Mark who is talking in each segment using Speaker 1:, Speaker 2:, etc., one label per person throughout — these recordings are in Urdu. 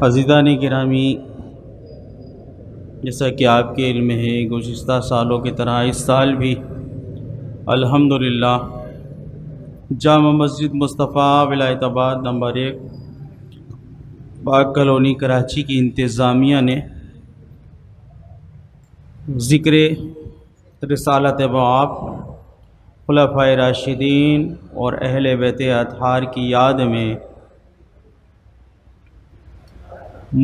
Speaker 1: عزیزان گرامی، جیسا کہ آپ کے علم ہے، گزشتہ سالوں کی طرح اس سال بھی الحمدللہ جامع مسجد مصطفیٰ ولایت آباد نمبر 1 باغ کالونی کراچی کی انتظامیہ نے ذکر رسالت باب خلفائے راشدین اور اہل بیت اطہار کی یاد میں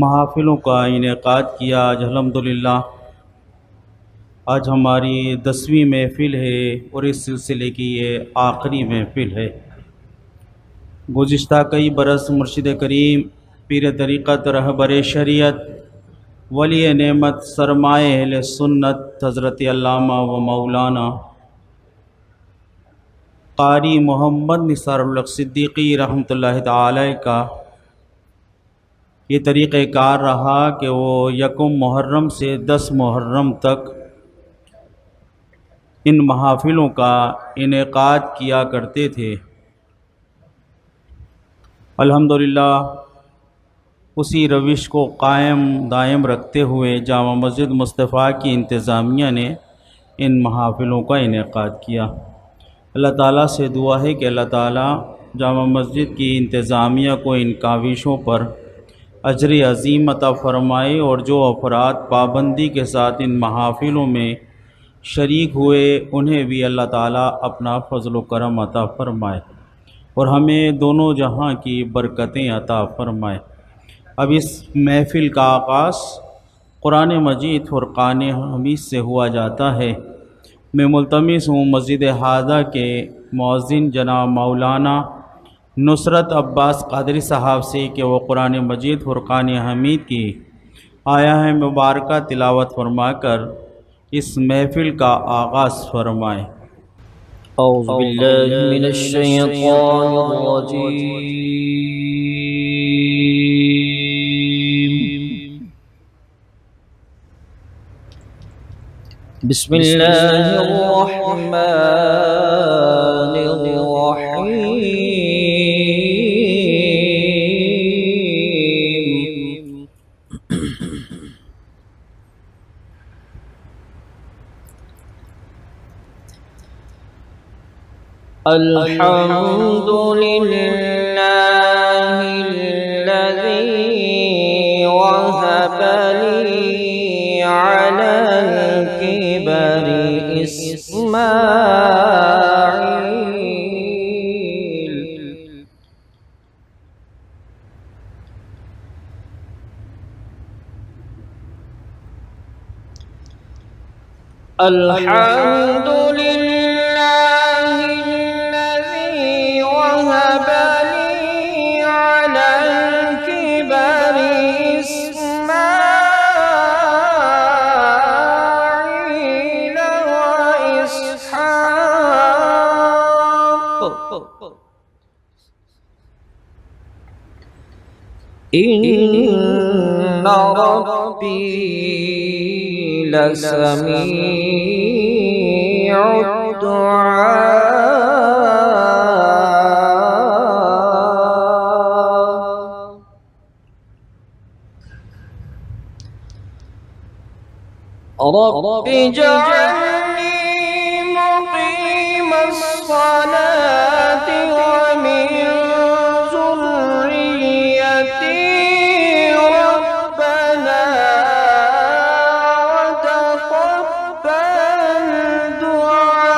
Speaker 1: محافلوں کا انعقاد کیا۔ آج الحمدللہ آج ہماری 10ویں محفل ہے اور اس سلسلے کی یہ آخری محفل ہے۔ گزشتہ کئی برس مرشد کریم پیر طریقت رہبر شریعت ولی نعمت سرمائے اہل سنت حضرت علامہ و مولانا قاری محمد نثار الحق صدیقی رحمۃ اللہ تعالی کا یہ طریقہ کار رہا کہ وہ 1 محرم سے 10 محرم تک ان محافلوں کا انعقاد کیا کرتے تھے۔ الحمدللہ اسی روش کو قائم دائم رکھتے ہوئے جامع مسجد مصطفیٰ کی انتظامیہ نے ان محافلوں کا انعقاد کیا۔ اللہ تعالیٰ سے دعا ہے کہ اللہ تعالیٰ جامع مسجد کی انتظامیہ کو ان کاوشوں پر اجر عظیم عطا فرمائے، اور جو افراد پابندی کے ساتھ ان محافلوں میں شریک ہوئے انہیں بھی اللہ تعالیٰ اپنا فضل و کرم عطا فرمائے اور ہمیں دونوں جہاں کی برکتیں عطا فرمائے۔ اب اس محفل کا آغاز قرآن مجید فرقان حمید سے ہوا جاتا ہے۔ میں ملتمس ہوں مسجد ہادہ کے مؤذن جناب مولانا نصرت عباس قادری صاحب سے کہ وہ قرآن مجید فرقان حمید کی آیہ مبارکہ تلاوت فرما کر اس محفل کا آغاز فرمائیں۔
Speaker 2: اعوذ باللہ من الشیطان الرجیم، بسم اللہ الرحمن الرحیم۔ الحمد للہ الذی وهب لي على الكبر اسماعیل۔ الحمد للہ الذی وهب لي على الكبر اسماعیل واسحاق ان ربی لسمیع الدعاء۔ رب اجعلني مقيم الصلاة ومن ذريتي ربنا وتقبل دعاء۔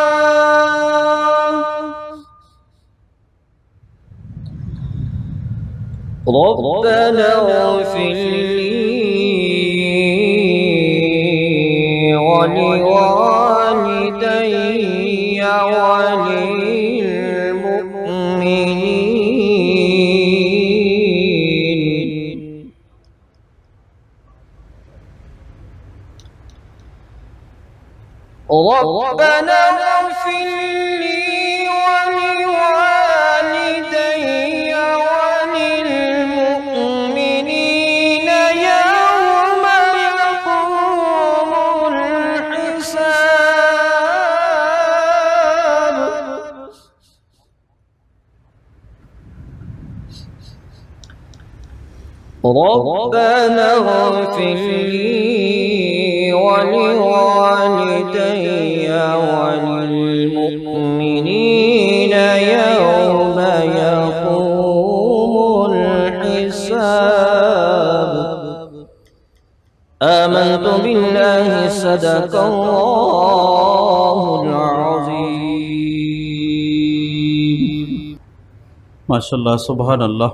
Speaker 2: ربنا اغفر لي ولوالدي وللمؤمنين۔ ربنا اغفر لي ولوالدي وللمؤمنين يوم يقوم الحساب۔ ربنا اغفر لي ولوالدي وللمؤمنين يوم يقوم الحساب آمنت بالله صدق الله العظيم.
Speaker 1: ماشاءاللہ سبحان اللہ.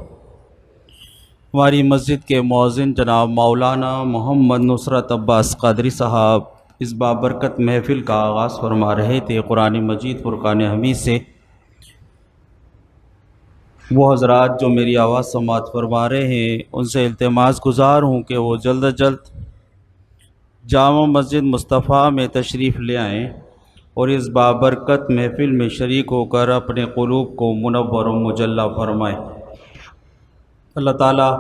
Speaker 1: ہماری مسجد کے مؤذن جناب مولانا محمد نصرت عباس قادری صاحب اس بابرکت محفل کا آغاز فرما رہے تھے قرآن مجید فرقان حمید سے. وہ حضرات جو میری آواز سماعت فرما رہے ہیں ان سے التماس گزار ہوں کہ وہ جلد از جلد جامع مسجد مصطفیٰ میں تشریف لے آئیں اور اس بابرکت محفل میں شریک ہو کر اپنے قلوب کو منور و مجلہ فرمائیں. اللہ تعالی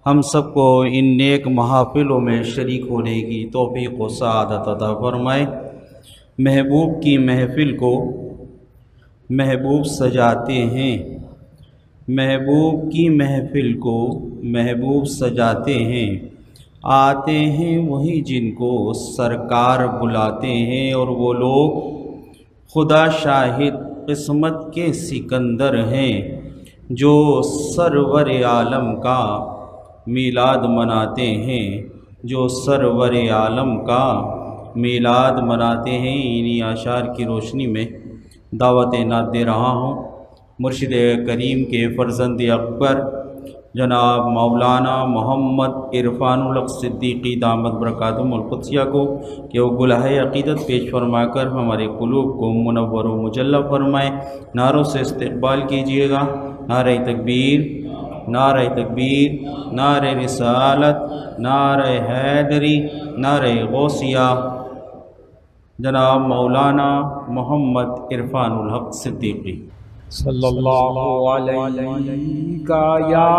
Speaker 1: ہم سب کو ان نیک محافلوں میں شریک ہونے کی توفیق و سعادت عطا فرمائے. محبوب کی محفل کو محبوب سجاتے ہیں، محبوب کی محفل کو محبوب سجاتے ہیں. آتے ہیں وہی جن کو سرکار بلاتے ہیں، اور وہ لوگ خدا شاہد قسمت کے سکندر ہیں جو سرور عالم کا میلاد مناتے ہیں، جو سرور عالم کا میلاد مناتے ہیں. انہی اشعار کی روشنی میں دعوت نعت دے رہا ہوں. مرشد کریم کے فرزند اکبر جناب مولانا محمد عرفان الحق صدیقی دامت برکاتہم القدسیہ کو کہ وہ گلہۂ عقیدت پیش فرما کر ہمارے قلوب کو منور و مجلہ فرمائیں. نعروں سے استقبال کیجیے گا. نعرہ تکبیر، نعرہ تکبیر، نعرہ رسالت، نعرہ حیدری، نعرہ غوثیہ. جناب مولانا محمد عرفان الحق صدیقی.
Speaker 3: صلی اللہ علیہ یا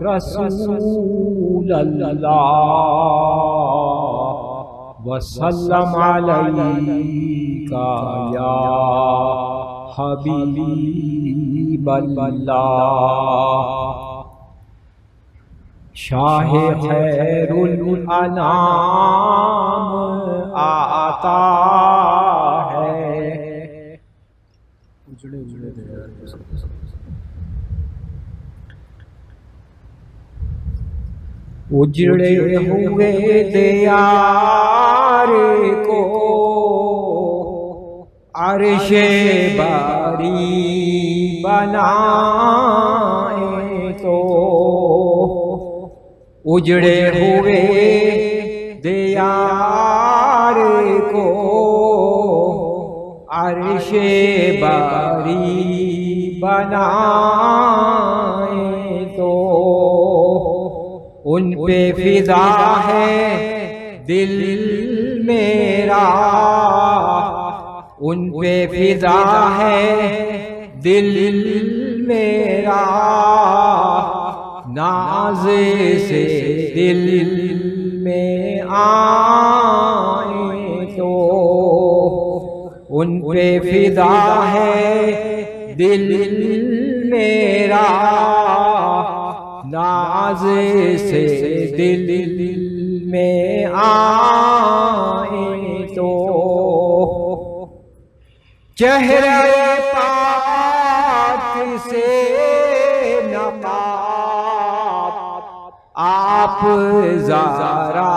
Speaker 3: رسول اللہ وسلم علیہ یا حبیب اللہ. شاہ خیر الانام آتا ہے، اجڑے ہوئے دیار کو عرش باری بنائے تو، اجڑے ہوئے دیار کو عرش باری بنائے تو، ان پہ فضا ہے دل میرا، ان پہ فضا ہے دل میرا، ناز سے دل میں آئے تو، ان پہ فضا ہے دل میرا، ناز سے دل میں آئے تو، چہرے پاک سے نقاب آپ ذرا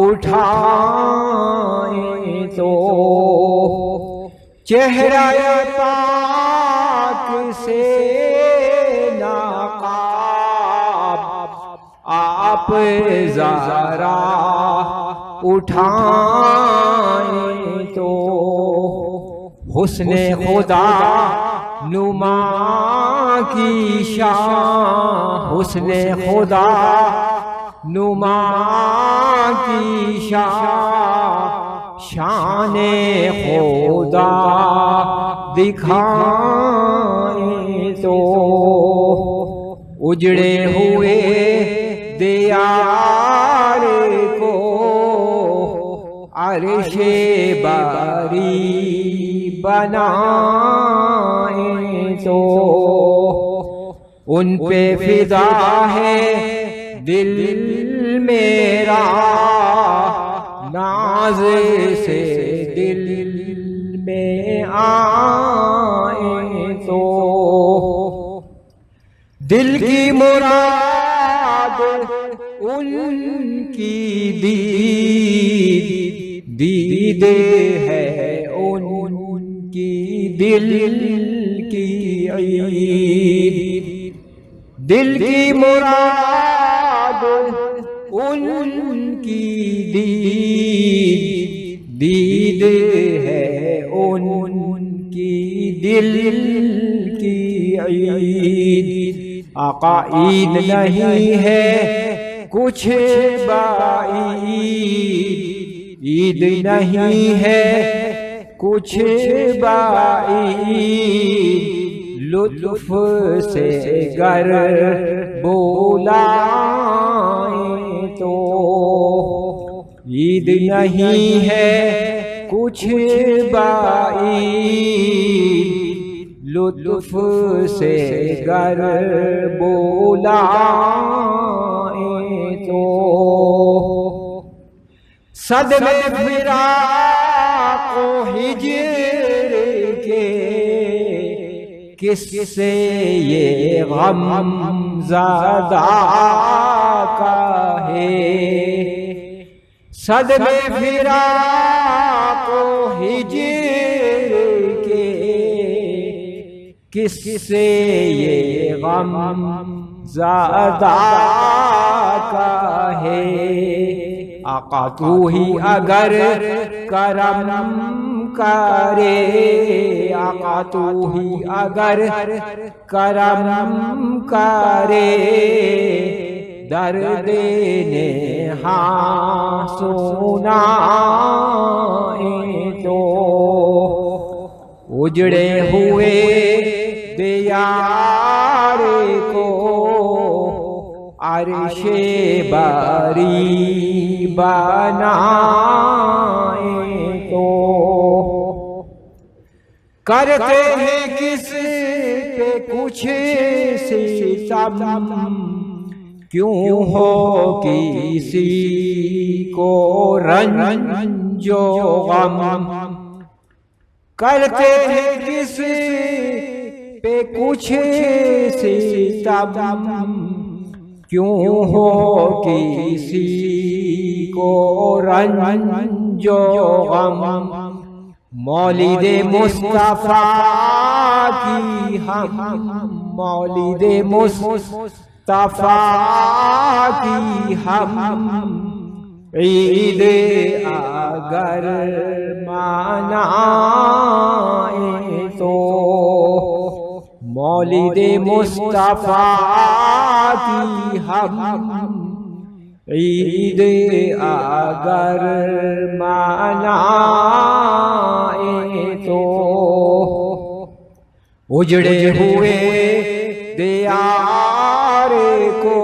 Speaker 3: اٹھائیں تو، چہرے پاک سے نقاب آپ ذرا اٹھائیں تو، حسن خدا نما کی شان، حسن خدا نما کی شان، شان خدا دکھائیں تو، اجڑے ہوئے دیار کو عرش باری بنائیں تو، ان پہ فدا ہے دل میرا، ناز سے دل میں آئے تو دل کی مراد ان کی دید ہے ان کی دل کی عید، دل کی مراد ان کی دید ہے ان کی دل کی عید۔ آقا عید نہیں ہے کچھ بعید، عید نہیں ہے کچھ بعید، لطف سے گر بولائیں تو عید نہیں ہے کچھ بعید، لطف سے گر بولائیں تو صدمے فراق و ہجر کے کس سے یہ غم زدہ کا ہے، صدمے فراق و ہجر کے کس سے یہ غم زدہ کا ہے۔ آقا تو ہی اگر کرم کرے، آقا تو ہی اگر کرم کرے، درد نے ہاں سنائیں تو اجڑے ہوئے دیار کو عرش باری بنائیں تو کرتے ہیں کس پہ کچھ ستم، کیوں ہو کسی کو رنج و غم، کرتے ہیں کس پہ کچھ ستم، کیوں ہو کسی کو رنج و غم، مولد مصطفیٰ کی ہم، مولد مصطفیٰ کی ہم عید اگر منائیں تو، مولد مصطفیٰ کی ہم عید اگر منائیں تو، اجڑے ہوئے دیار کو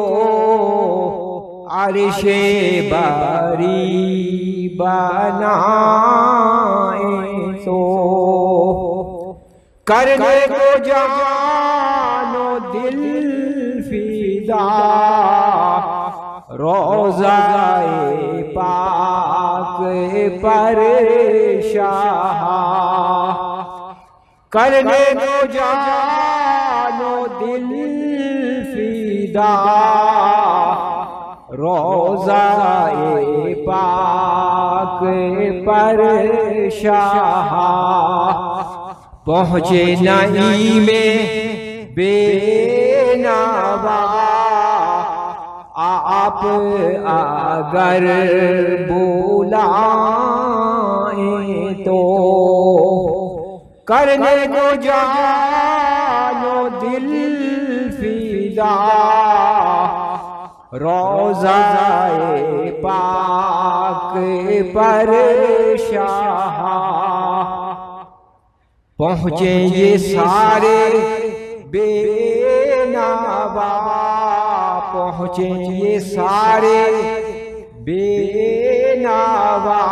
Speaker 3: عرش باری بنائیں تو، کرنے کو جان و دل فدا روضہ پاک پر شاہ، کرنے کو جان و دل فدا روضہ پاک پر شاہ، پہنچے نعیم بے نوا آپ اگر بلائیں تو، کرنے کو جان و دل فدا روضہ پاک پر شاہ، پہنچے یہ سارے بے نوا، پہنچے یہ سارے بے نوا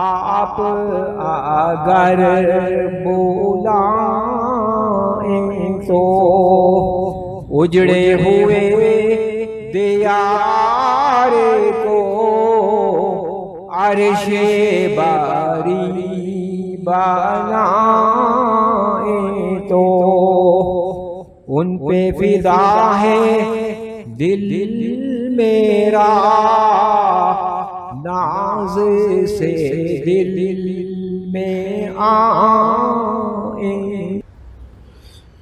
Speaker 3: آپ اگر بلائیں تو اجڑے ہوئے دیار کو عرش باری بنائے تو ان پہ فدا ہے دل میرا ناز سے دل میں آئے.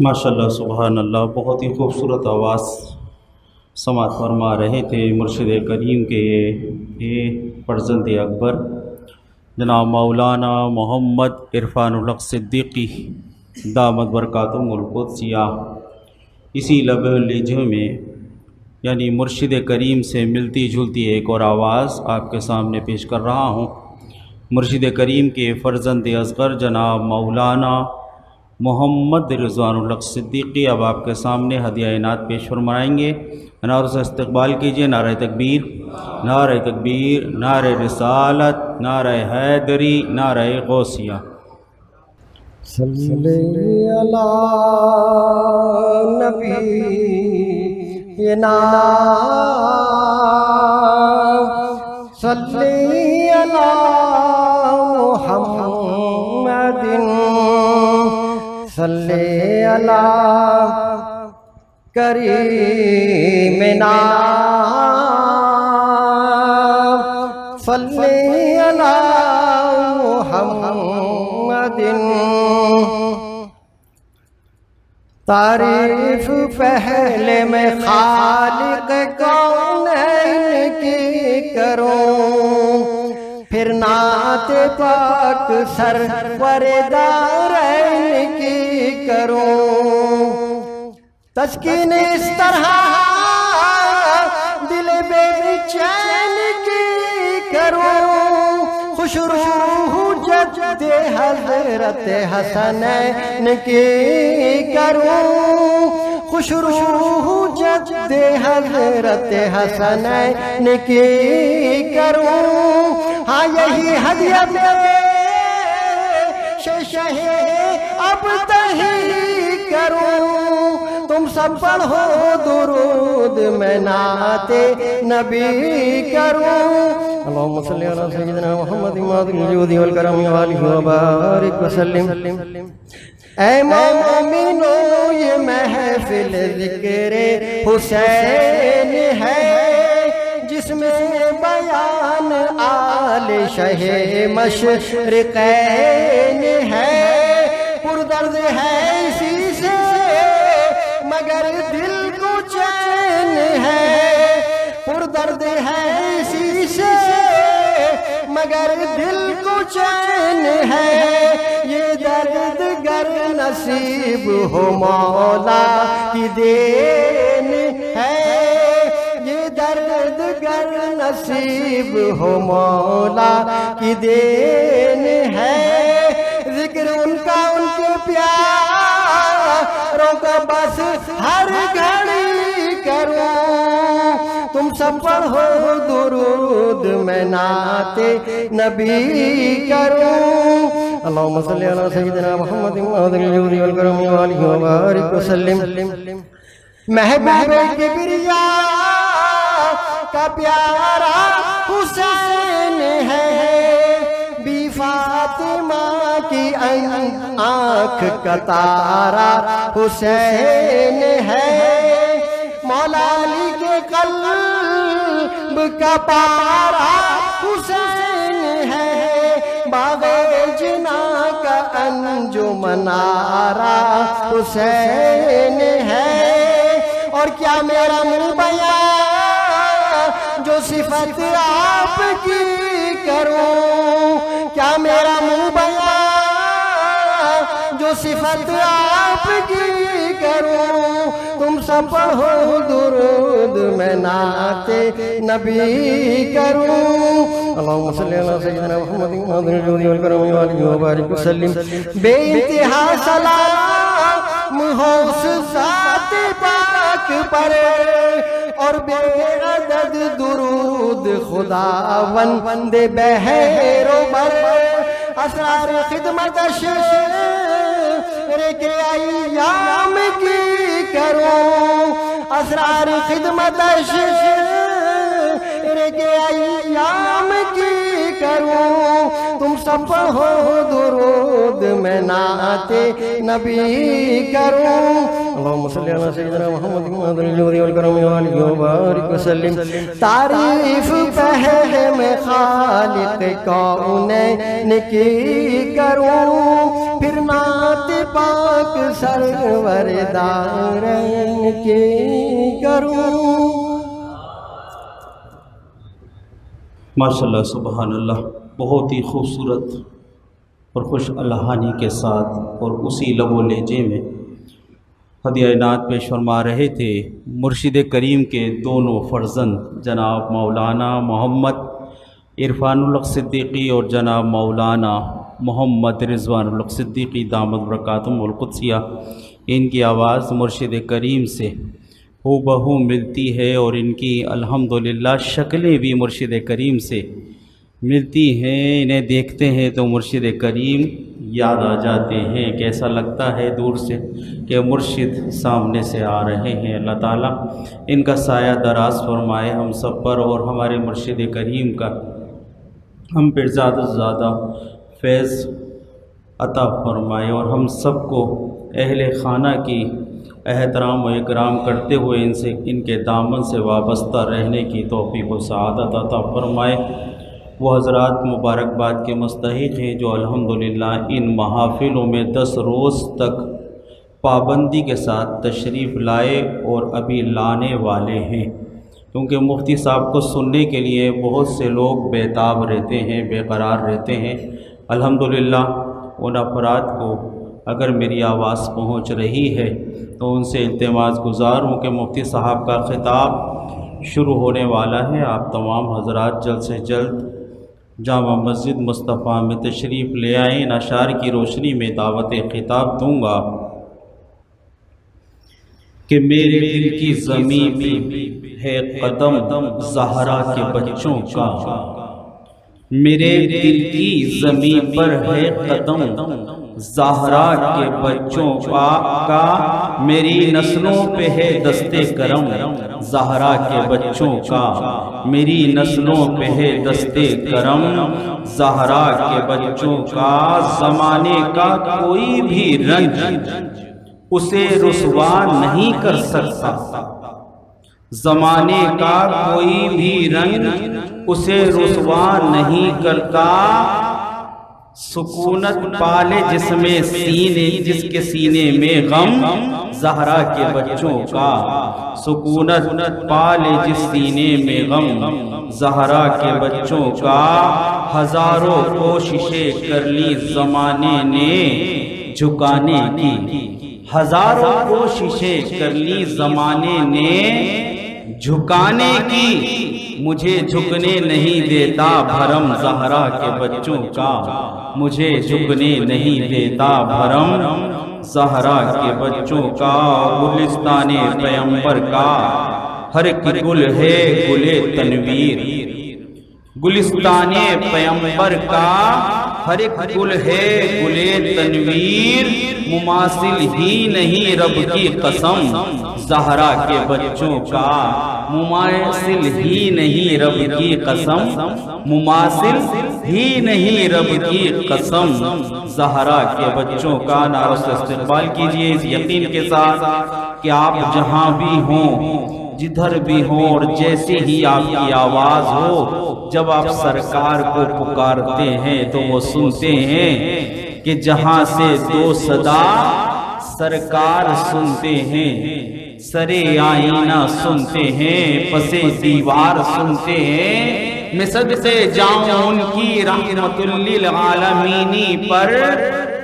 Speaker 1: ماشاءاللہ سبحان اللہ، بہت ہی خوبصورت آواز سماعت فرما رہے تھے مرشد کریم کے یہ فرزند اکبر جناب مولانا محمد عرفان الحق صدیقی دامت برکاتہم القدسیہ. اسی لب لہجے میں یعنی مرشد کریم سے ملتی جلتی ایک اور آواز آپ کے سامنے پیش کر رہا ہوں. مرشد کریم کے فرزند اصغر جناب مولانا محمد رضوان الحق صدیقی اب آپ کے سامنے ہدیہ عنایت پیش فرمائیں گے. نعروں سے استقبال کیجیے. نعرہ تکبیر، نعرہ تکبیر، نعرہ رسالت، نعرہ حیدری، نعرہ غوثیہ.
Speaker 3: صلی علی نبینا صلی علی محمد صلی علی کریمنا صلی علی محمد. تعریف پہلے میں خالق کونین کی کروں، پھر نعت پاک سرور دارین کی کروں. تسکین اس طرح دل بے چین کی کروں، خوش روح جد حضرت حسنین کی کروں، خوش روح جد حضرت حسنین کی کروں. ہاں یہی ہدیہ شہ اب تہی کروں. تم سب پڑھو درود میں نعت نبی کروں. اللہم صلی علی سیدنا محمد ماضی الجود والکرم وآلہ وبارک وسلم. اے مومنو یہ محفل ذکر حسین ہے، جس میں بیان آل شہ مشرقین ہے. پردرد ہے اسی سے مگر دل کو چین ہے، پردرد ہے اسی سے مگر دل کو چین ہے. یہ درد گر نصیب ہو مولا کی دین ہے، یہ درد گر نصیب ہو مولا کی دین ہے. ذکر ان کا ان کے پیاروں کا بس ہر گھڑی کروں. تم سب پڑھو درود میں نعت نبی کروں. اللہم صلی علی سیدنا محمد ماضی الجود والکرم وآلہ وبارک وسلم. محبوب کبریا کا پیارا حسین ہے، بی فاطمہ کی آنکھ کا تارا حسین ہے. مولا علی کے قلب کا پارا حسین ہے، باغ جنا کا انجمنارا حسین ہے. اور کیا میرا منہ بیان جو صفت آپ کی کروں، کیا میرا منہ بیان جو صفت آپ کی کروں. تم سب پڑھو درود میں نعت نبی کروں. اللہم صلی علی سیدنا محمد ماضی الجود والکرم وآلہ وبارک وسلم. بے انتہا سلام ہو اس ذات پاک پر، اور بے عدد درود خداوند بحر و بر. اسرار خدمت رے ایام کی کروں اسرار خدمتش رے ایام کی کروں تم سب پڑھو درود میں نعت نبی کروں اللہم صلی اللہ سیدنا محمد محمد الجودی والکرم والآلہ وبارک وسلم تعریف فہم خالق کونین کی کروں پھر نعت پاک سرور دارین کی کروں
Speaker 1: ماشاءاللہ سبحان اللہ، بہت ہی خوبصورت اور خوش الہانی کے ساتھ اور اسی لب و لہجے میں ہدیہ نعت پیش فرما رہے تھے مرشد کریم کے دونوں فرزند جناب مولانا محمد عرفان الحق صدیقی اور جناب مولانا محمد رضوان الحق صدیقی دامت برکاتہم القدسیہ۔ ان کی آواز مرشد کریم سے ہو بہو ملتی ہے اور ان کی الحمدللہ شکلیں بھی مرشد کریم سے ملتی ہیں، انہیں دیکھتے ہیں تو مرشد کریم یاد آ جاتے ہیں، کیسا لگتا ہے دور سے کہ مرشد سامنے سے آ رہے ہیں۔ اللہ تعالیٰ ان کا سایہ دراز فرمائے ہم سب پر، اور ہمارے مرشد کریم کا ہم پر زیادہ سے زیادہ فیض عطا فرمائے، اور ہم سب کو اہل خانہ کی احترام و اکرام کرتے ہوئے ان کے دامن سے وابستہ رہنے کی توفیق و سعادت عطا فرمائے۔ وہ حضرات مبارکباد کے مستحق ہیں جو الحمدللہ ان محافلوں میں 10 روز تک پابندی کے ساتھ تشریف لائے اور ابھی لانے والے ہیں، کیونکہ مفتی صاحب کو سننے کے لیے بہت سے لوگ بیتاب رہتے ہیں، بے قرار رہتے ہیں۔ الحمدللہ ان افراد کو اگر میری آواز پہنچ رہی ہے تو ان سے التماس گزار ہوں کہ مفتی صاحب کا خطاب شروع ہونے والا ہے، آپ تمام حضرات جلد سے جلد جامع مسجد مصطفیٰ میں تشریف لے آئیں۔ ان اشعار کی روشنی میں دعوت خطاب دوں گا کہ میرے دل کی زمین پہ ہے قدم زہرا کے بچوں کا، میرے دل کی زمین پر ہے قدم زہرا کے بچوں کا، میری نسلوں پہ ہے دستے کرم زہرا کے بچوں کا، میری نسلوں پہ ہے دستے کرم زہرا کے بچوں کا، زمانے کا کوئی بھی رنج اسے رسوا نہیں کر سکتا، زمانے کا کوئی بھی رنج اسے رسوا نہیں کرتا، سکونت پالے جس کے سینے میں غم زہرا کے بچوں کا، سکونت پالے جس سینے میں غم زہرا کے بچوں کا، ہزاروں کوششیں کر لی زمانے نے جھکانے کی، ہزاروں کوششیں کر لی زمانے نے جھکانے کی، مجھے جھکنے نہیں دیتا بھرم زہرا کے بچوں کا، مجھے جھکنے نہیں دیتا بھرم زہرا کے بچوں کا، گلستان پیغمبر کا ہر ایک گل ہے گلے تنویر، گلستان پیغمبر کا ہر ایک گل ہے گلے تنویر، مماثل ہی نہیں رب کی قسم زہرا کے بچوں کا، مماثل ہی نہیں رب کی قسم، مماثل ہی نہیں رب کی قسم زہرا کے بچوں کا۔ نعرہ سے استقبال کیجئے اس یقین کے ساتھ کہ آپ جہاں بھی ہوں، جدھر بھی ہوں، اور جیسے ہی آپ کی آواز ہو، جب آپ سرکار کو پکارتے ہیں تو وہ سنتے ہیں کہ جہاں سے دو صدا سرکار سنتے ہیں، سرے آئینہ سنتے ہیں، پسے دیوار سنتے ہیں، میں صدقے جاؤں ان کی رحمت للعالمین پر،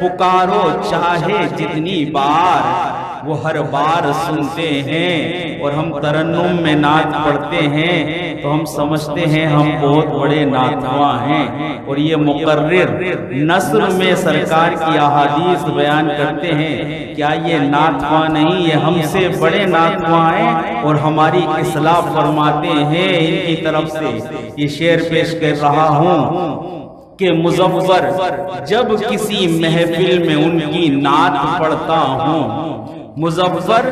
Speaker 1: پکارو چاہے جتنی بار وہ ہر بار سنتے ہیں۔ اور ہم ترنم میں نعت پڑھتے ہیں تو ہم سمجھتے ہیں ہم بہت بڑے نعت خواں ہیں، اور یہ مقرر نثر میں سرکار کی احادیث بیان کرتے ہیں، کیا یہ نعت خواں نہیں، یہ ہم سے بڑے نعت خواں ہیں، اور ہماری اصلاح فرماتے ہیں۔ ان کی طرف سے یہ شعر پیش کر رہا ہوں کہ مظفر جب کسی محفل میں ان کی نعت پڑھتا ہوں، مظفر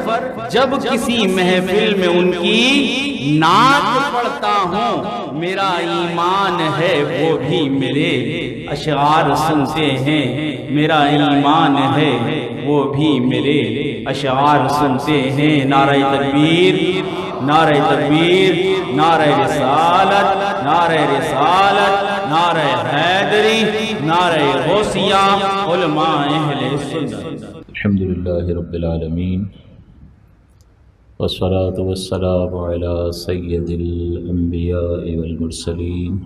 Speaker 1: جب کسی محفل میں ان کی نعت پڑھتا ہوں، میرا ایمان ہے وہ بھی میرے اشعار سنتے ہیں، میرا ایمان ہے وہ بھی میرے اشعار سنتے ہیں۔ نعرہ تکبیر، نعرہ تکبیر، نعرہ رسالت، نعرہ رسالت، نعرہ حیدری، نعرہ غوثیہ، علماء اہل سنت۔
Speaker 4: الحمدللہ رب العالمین، والصلاة والسلام علی سید الانبیاء والمرسلین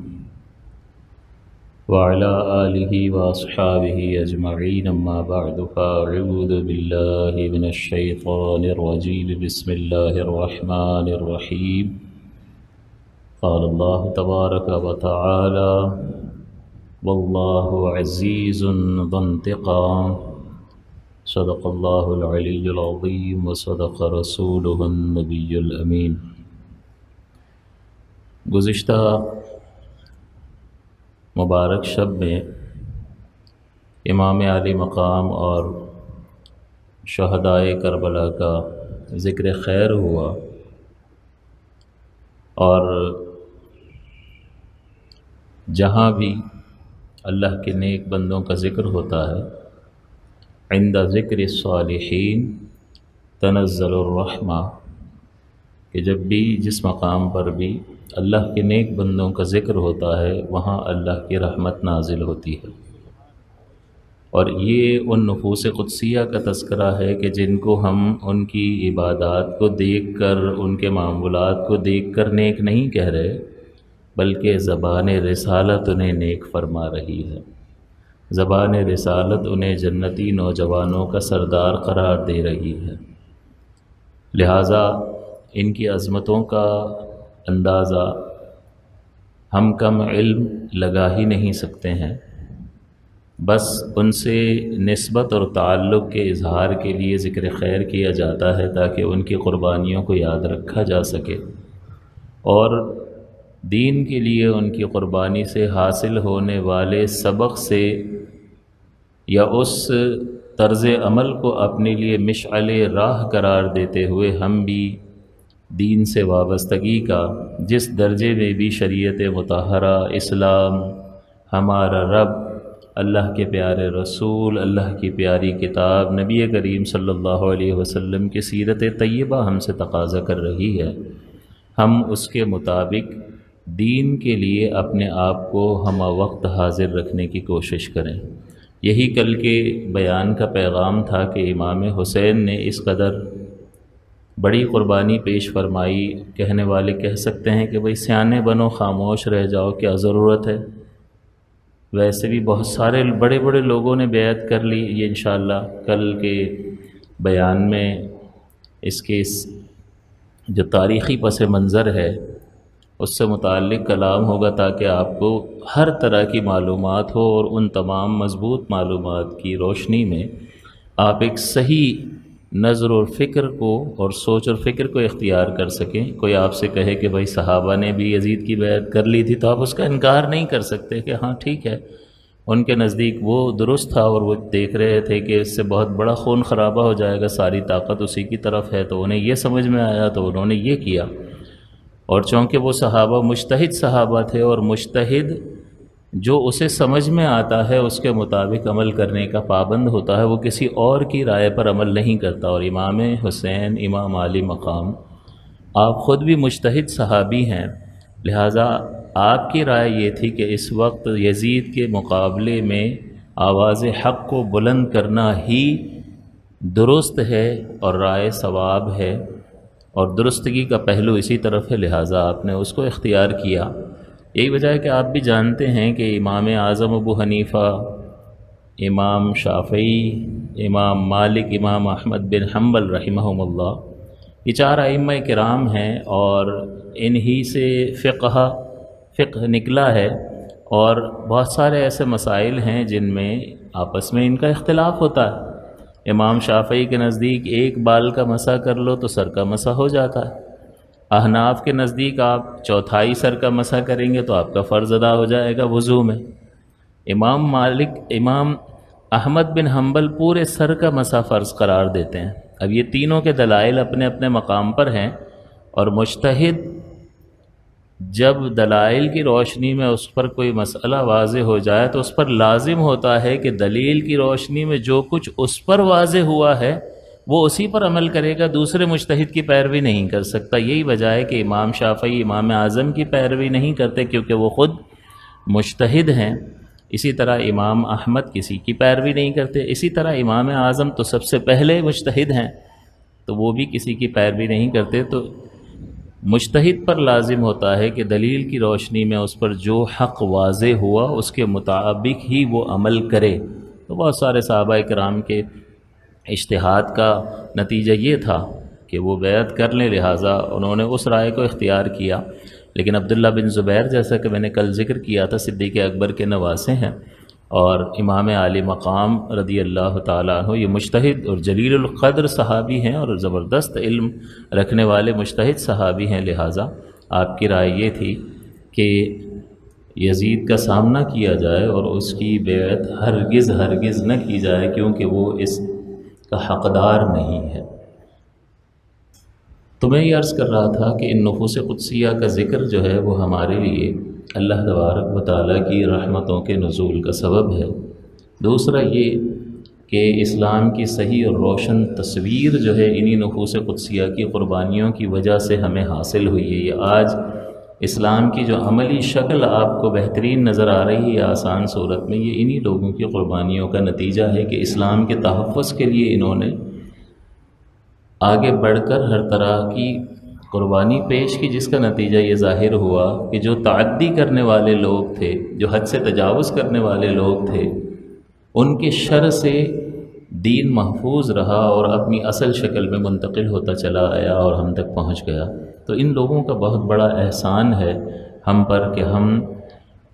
Speaker 4: وعلی آلہ واصحابہ اجمعین، اما بعد فاعوذ باللہ من الشیطان الرجیم، بسم اللہ الرحمن الرحیم۔ قال اللہ تبارک و تعالی واللہ عزیز ذو انتقام، صدق اللہ العلی العظیم وصدق رسولہ النبی الامین۔ گزشتہ مبارک شب میں امام عالی مقام اور شہدائے کربلا کا ذکر خیر ہوا، اور جہاں بھی اللہ کے نیک بندوں کا ذکر ہوتا ہے، عند ذکر الصالحین تنزل الرحمہ، کہ جب بھی جس مقام پر بھی اللہ کے نیک بندوں کا ذکر ہوتا ہے وہاں اللہ کی رحمت نازل ہوتی ہے۔ اور یہ ان نفوس قدسیہ کا تذکرہ ہے کہ جن کو ہم ان کی عبادات کو دیکھ کر، ان کے معمولات کو دیکھ کر نیک نہیں کہہ رہے، بلکہ زبان رسالت انہیں نیک فرما رہی ہے، زبان رسالت انہیں جنتی نوجوانوں کا سردار قرار دے رہی ہے۔ لہٰذا ان کی عظمتوں کا اندازہ ہم کم علم لگا ہی نہیں سکتے ہیں، بس ان سے نسبت اور تعلق کے اظہار کے لیے ذکر خیر کیا جاتا ہے تاکہ ان کی قربانیوں کو یاد رکھا جا سکے، اور دین کے لیے ان کی قربانی سے حاصل ہونے والے سبق سے یا اس طرز عمل کو اپنے لیے مشعل راہ قرار دیتے ہوئے ہم بھی دین سے وابستگی کا جس درجے میں بھی شریعت مطہرہ، اسلام، ہمارا رب، اللہ کے پیارے رسول، اللہ کی پیاری کتاب، نبی کریم صلی اللہ علیہ وسلم کی سیرت طیبہ ہم سے تقاضا کر رہی ہے، ہم اس کے مطابق دین کے لیے اپنے آپ کو ہمہ وقت حاضر رکھنے کی کوشش کریں۔ یہی کل کے بیان کا پیغام تھا کہ امام حسین نے اس قدر بڑی قربانی پیش فرمائی، کہنے والے کہہ سکتے ہیں کہ بھئی سیانے بنو، خاموش رہ جاؤ، کیا ضرورت ہے؟ ویسے بھی بہت سارے بڑے بڑے لوگوں نے بیعت کر لی۔ یہ انشاءاللہ کل کے بیان میں اس کے جو تاریخی پس منظر ہے اس سے متعلق کلام ہوگا تاکہ آپ کو ہر طرح کی معلومات ہو، اور ان تمام مضبوط معلومات کی روشنی میں آپ ایک صحیح نظر اور فکر کو اور سوچ اور فکر کو اختیار کر سکیں۔ کوئی آپ سے کہے کہ بھائی صحابہ نے بھی یزید کی بیعت کر لی تھی، تو آپ اس کا انکار نہیں کر سکتے کہ ہاں ٹھیک ہے، ان کے نزدیک وہ درست تھا، اور وہ دیکھ رہے تھے کہ اس سے بہت بڑا خون خرابہ ہو جائے گا، ساری طاقت اسی کی طرف ہے، تو انہیں یہ سمجھ میں آیا تو انہوں نے یہ کیا۔ اور چونکہ وہ صحابہ مجتہد صحابہ تھے، اور مجتہد جو اسے سمجھ میں آتا ہے اس کے مطابق عمل کرنے کا پابند ہوتا ہے، وہ کسی اور کی رائے پر عمل نہیں کرتا۔ اور امام حسین، امام عالی مقام، آپ خود بھی مجتہد صحابی ہیں، لہٰذا آپ کی رائے یہ تھی کہ اس وقت یزید کے مقابلے میں آواز حق کو بلند کرنا ہی درست ہے اور رائے صواب ہے، اور درستگی کا پہلو اسی طرف ہے، لہٰذا آپ نے اس کو اختیار کیا۔ یہی وجہ ہے کہ آپ بھی جانتے ہیں کہ امام اعظم ابو حنیفہ، امام شافعی، امام مالک، امام احمد بن حنبل رحمہم اللہ، یہ چار ائمہ کرام ہیں، اور انہی سے فقہ نکلا ہے، اور بہت سارے ایسے مسائل ہیں جن میں آپس میں ان کا اختلاف ہوتا ہے۔ امام شافعی کے نزدیک ایک بال کا مسح کر لو تو سر کا مسح ہو جاتا ہے، احناف کے نزدیک آپ چوتھائی سر کا مسح کریں گے تو آپ کا فرض ادا ہو جائے گا وضو میں، امام احمد بن حنبل پورے سر کا مسا فرض قرار دیتے ہیں۔ اب یہ تینوں کے دلائل اپنے اپنے مقام پر ہیں، اور مجتہد جب دلائل کی روشنی میں اس پر کوئی مسئلہ واضح ہو جائے تو اس پر لازم ہوتا ہے کہ دلیل کی روشنی میں جو کچھ اس پر واضح ہوا ہے وہ اسی پر عمل کرے گا، دوسرے مجتہد کی پیروی نہیں کر سکتا۔ یہی وجہ ہے کہ امام شافعی امام اعظم کی پیروی نہیں کرتے، کیونکہ وہ خود مجتہد ہیں۔ اسی طرح امام احمد کسی کی پیروی نہیں کرتے، اسی طرح امام اعظم تو سب سے پہلے مجتہد ہیں، تو وہ بھی کسی کی پیروی نہیں کرتے۔ تو مجتہد پر لازم ہوتا ہے کہ دلیل کی روشنی میں اس پر جو حق واضح ہوا اس کے مطابق ہی وہ عمل کرے۔ تو بہت سارے صحابہ کرام کے اجتہاد کا نتیجہ یہ تھا کہ وہ بیعت کر لیں، لہٰذا انہوں نے اس رائے کو اختیار کیا۔ لیکن عبداللہ بن زبیر، جیسا کہ میں نے کل ذکر کیا تھا، صدیق اکبر کے نواسے ہیں، اور امام عالی مقام رضی اللہ تعالیٰ عنہ یہ مجتہد اور جلیل القدر صحابی ہیں اور زبردست علم رکھنے والے مجتہد صحابی ہیں، لہٰذا آپ کی رائے یہ تھی کہ یزید کا سامنا کیا جائے اور اس کی بیعت ہرگز نہ کی جائے، کیونکہ وہ اس کا حقدار نہیں ہے۔ تو میں یہ عرض کر رہا تھا کہ ان نفوس قدسیہ کا ذکر جو ہے وہ ہمارے لیے اللہ تبارک و تعالیٰ کی رحمتوں کے نزول کا سبب ہے۔ دوسرا یہ کہ اسلام کی صحیح اور روشن تصویر جو ہے انہی نفوس قدسیہ کی قربانیوں کی وجہ سے ہمیں حاصل ہوئی ہے۔ یہ آج اسلام کی جو عملی شکل آپ کو بہترین نظر آ رہی ہے آسان صورت میں، یہ انہی لوگوں کی قربانیوں کا نتیجہ ہے کہ اسلام کے تحفظ کے لیے انہوں نے آگے بڑھ کر ہر طرح کی قربانی پیش کی، جس کا نتیجہ یہ ظاہر ہوا کہ جو تعدی کرنے والے لوگ تھے، جو حد سے تجاوز کرنے والے لوگ تھے، ان کے شر سے دین محفوظ رہا اور اپنی اصل شکل میں منتقل ہوتا چلا آیا اور ہم تک پہنچ گیا۔ تو ان لوگوں کا بہت بڑا احسان ہے ہم پر کہ ہم